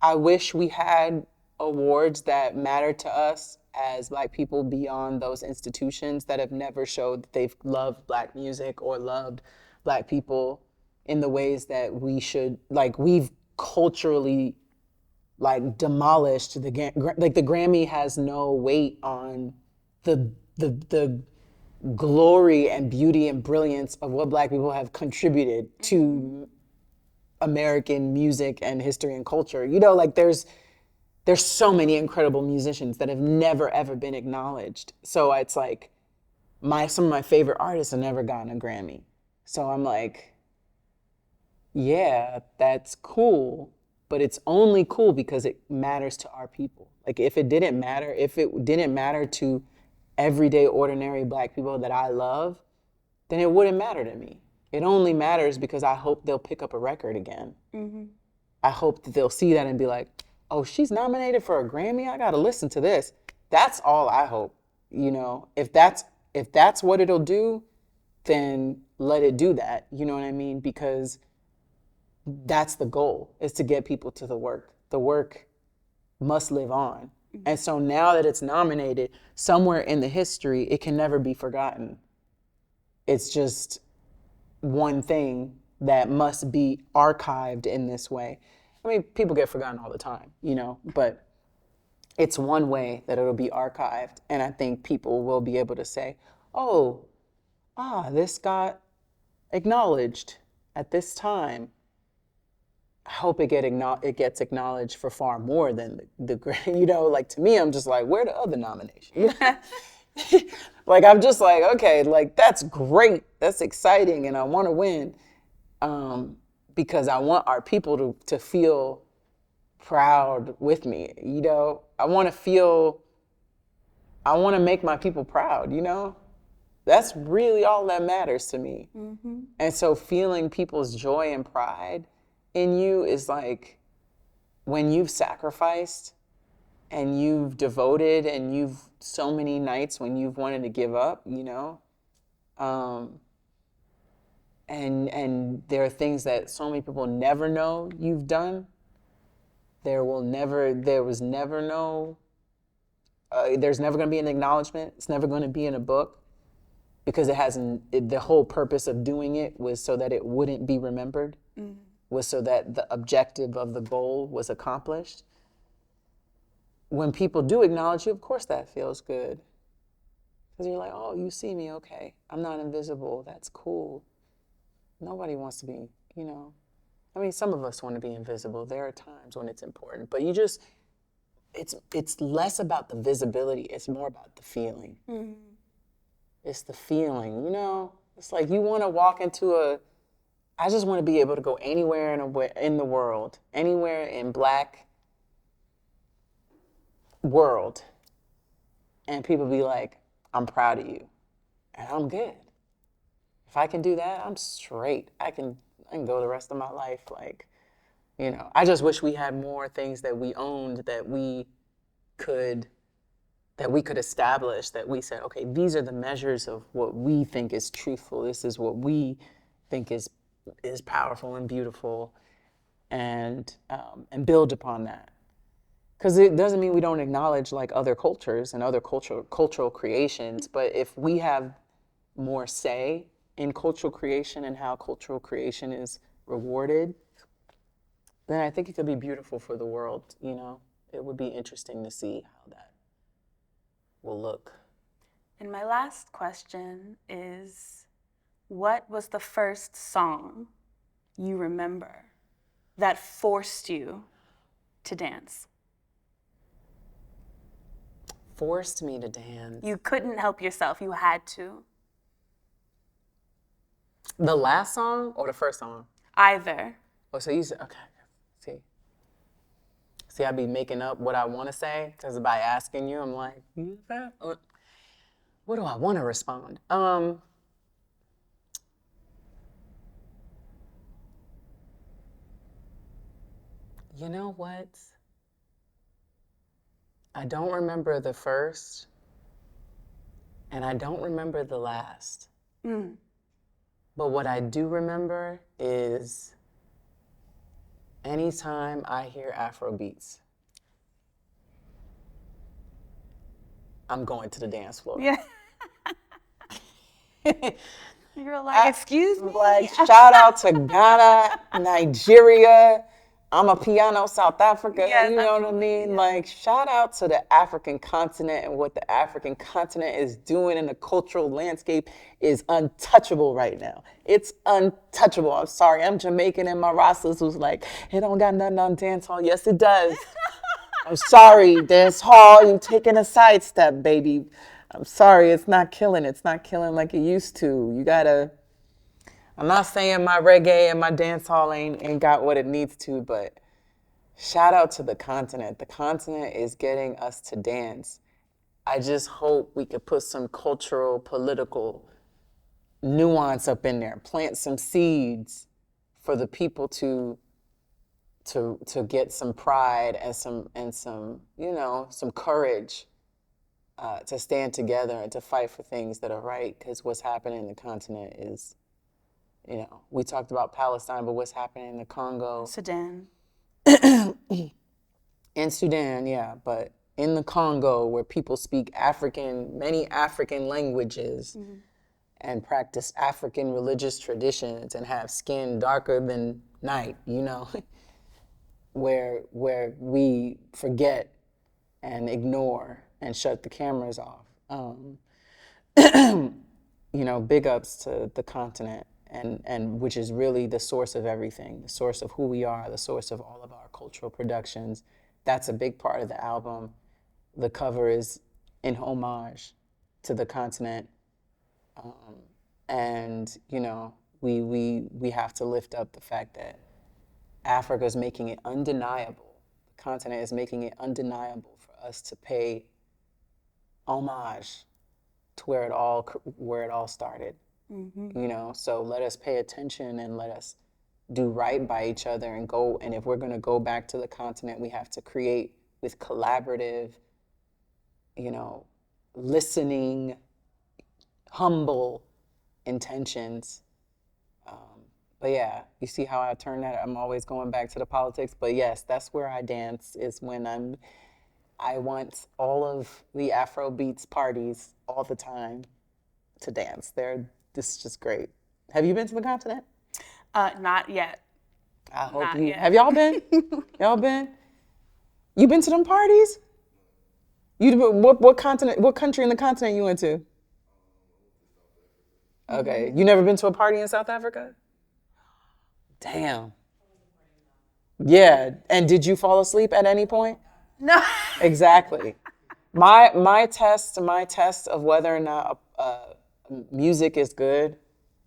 I wish we had awards that matter to us as Black people beyond those institutions that have never showed that they've loved Black music or loved Black people in the ways that we should. Like, we've culturally like demolished the Grammy has no weight on the glory and beauty and brilliance of what Black people have contributed to American music and history and culture. You know, like there's so many incredible musicians that have never ever been acknowledged. So it's like some of my favorite artists have never gotten a Grammy. So I'm like, yeah, that's cool. But it's only cool because it matters to our people. Like, if it didn't matter to everyday, ordinary Black people that I love, then it wouldn't matter to me. It only matters because I hope they'll pick up a record again. I hope that they'll see that and be like, oh, she's nominated for a Grammy? I gotta listen to this. That's all I hope, you know? If that's what it'll do, then let it do that, you know what I mean? Because that's the goal, is to get people to the work. The work must live on. And so now that it's nominated, somewhere in the history, it can never be forgotten. It's just one thing that must be archived in this way. I mean, people get forgotten all the time, you know, but it's one way that it'll be archived. And I think people will be able to say, oh, this got acknowledged at this time. I hope it gets acknowledged for far more than the you know, like, to me, I'm just like, where are the other nominations? Like, I'm just like, okay, like, that's great, that's exciting, and I want to win, because I want our people to feel proud with me, you know? I want to make my people proud, you know? That's really all that matters to me. And so feeling people's joy and pride in you is like, when you've sacrificed and you've devoted and you've so many nights when you've wanted to give up, you know, And there are things that so many people never know you've done. There's never going to be an acknowledgement. It's never going to be in a book, because the whole purpose of doing it was so that it wouldn't be remembered, was so that the objective of the goal was accomplished. When people do acknowledge you, of course that feels good. Because you're like, oh, you see me, okay. I'm not invisible, that's cool. Nobody wants to be, I mean, some of us want to be invisible. There are times when it's important, but it's less about the visibility, it's more about the feeling. Mm-hmm. It's the feeling, It's like you want to walk into I just want to be able to go anywhere in the world, anywhere in Black world, and people be like, I'm proud of you, and I'm good. If I can do that, I'm straight. I can go the rest of my life like, I just wish we had more things that we owned that we could establish, that we said, okay, these are the measures of what we think is truthful. This is what we think is powerful and beautiful, and build upon that. Because it doesn't mean we don't acknowledge like other cultures and other cultural creations, but if we have more say in cultural creation and how cultural creation is rewarded, then I think it could be beautiful for the world, It would be interesting to see how that will look. And my last question is, what was the first song you remember that forced you to dance? Forced me to dance. You couldn't help yourself, you had to. The last song or the first song? Either. Oh, so you said, okay, See, I be making up what I want to say, because by asking you, I'm like, what do I want to respond? You know what? I don't remember the first, and I don't remember the last. Mm. But what I do remember is anytime I hear Afro beats, I'm going to the dance floor. Yeah. You're like, excuse me? Like, shout out to Ghana, Nigeria. I'm a piano, South Africa. Yes, you know what I mean? Yeah. Like, shout out to the African continent, and what the African continent is doing in the cultural landscape is untouchable right now. It's untouchable. I'm sorry, I'm Jamaican, and my Rastas was like, it don't got nothing on dance hall. Yes, it does. I'm sorry, dance hall, you taking a sidestep, baby. I'm sorry, it's not killing. It's not killing like it used to. You gotta, I'm not saying my reggae and my dance hall ain't got what it needs to, but shout out to the continent. The continent is getting us to dance. I just hope we could put some cultural, political nuance up in there, plant some seeds for the people to get some pride and some courage. To stand together and to fight for things that are right, because what's happening in the continent is, we talked about Palestine, but what's happening in the Congo? Sudan. In Sudan, yeah, but in the Congo, where people speak many African languages, mm-hmm. and practice African religious traditions and have skin darker than night, where we forget and ignore and shut the cameras off. Big ups to the continent, and which is really the source of everything, the source of who we are, the source of all of our cultural productions. That's a big part of the album. The cover is in homage to the continent. And we have to lift up the fact that Africa is making it undeniable. The continent is making it undeniable for us to pay homage to where it all started. Mm-hmm. So let us pay attention and let us do right by each other and go. And if we're going to go back to the continent, we have to create with collaborative, listening, humble intentions. But yeah, you see how I turn that? I'm always going back to the politics. But yes, that's where I dance, is when I want all of the Afro beats parties all the time to dance. This is just great. Have you been to the continent? Not yet. I hope Not you yet. have. Y'all been? Y'all been? You been to them parties? What continent? What country in the continent you went to? Okay, you never been to a party in South Africa? Damn. Yeah, and did you fall asleep at any point? No. Exactly. My test of whether or not music is good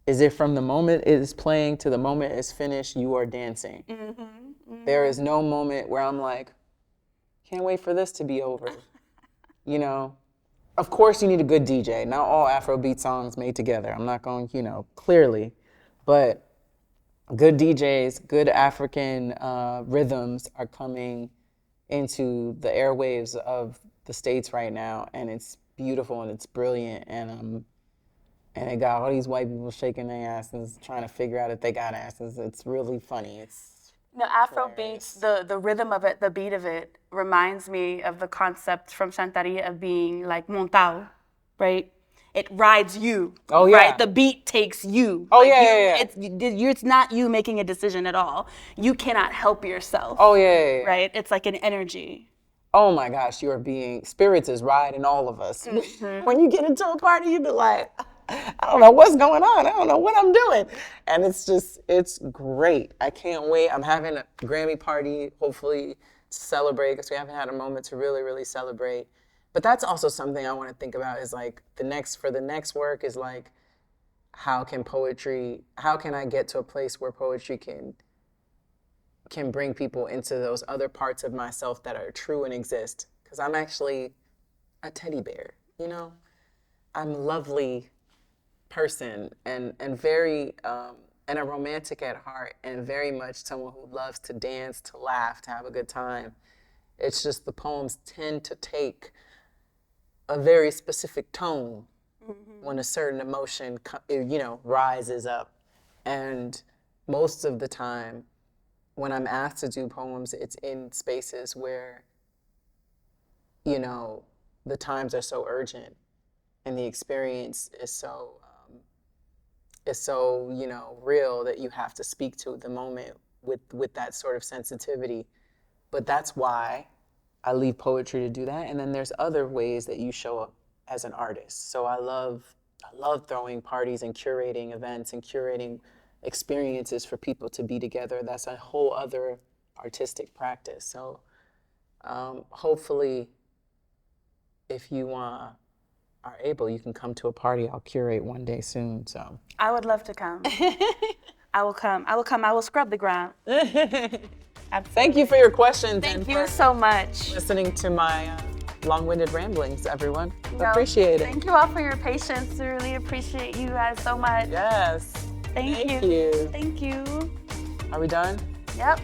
is if from the moment it is playing to the moment it's finished, you are dancing. There is no moment where I'm like, can't wait for this to be over. You know, of course you need a good DJ. Not all Afrobeat songs made together. I'm not going, clearly, but good DJs, good African rhythms are coming into the airwaves of the States right now, and it's beautiful and it's brilliant, and they got all these white people shaking their asses, trying to figure out if they got asses. It's really funny. Afro beats, the rhythm of it, the beat of it, reminds me of the concept from Santeria of being like montao, right? It rides you. Oh, yeah. Right? The beat takes you. Oh, yeah. It's not you making a decision at all. You cannot help yourself. Oh, yeah. Right? It's like an energy. Oh my gosh, spirits is riding all of us. When you get into a party, you be like, I don't know what's going on. I don't know what I'm doing. And it's great. I can't wait. I'm having a Grammy party, hopefully, to celebrate, because we haven't had a moment to really, really celebrate. But that's also something I want to think about, is like the next work is like, how can I get to a place where poetry can bring people into those other parts of myself that are true and exist? Because I'm actually a teddy bear, I'm a lovely person and very, and a romantic at heart, and very much someone who loves to dance, to laugh, to have a good time. It's just the poems tend to take a very specific tone when a certain emotion, rises up. And most of the time, when I'm asked to do poems, it's in spaces where, the times are so urgent and the experience is so real that you have to speak to the moment with that sort of sensitivity. But that's why I leave poetry to do that. And then there's other ways that you show up as an artist. So I love throwing parties and curating events and curating experiences for people to be together. That's a whole other artistic practice. So hopefully, if you are able, you can come to a party I'll curate one day soon. So I would love to come. I will come. I will scrub the ground. Thank you for your questions. Thank you so much. Listening to my long-winded ramblings, everyone. Appreciate it. Thank you all for your patience. I really appreciate you guys so much. Yes. Thank you. you. Thank you. Are we done? Yep.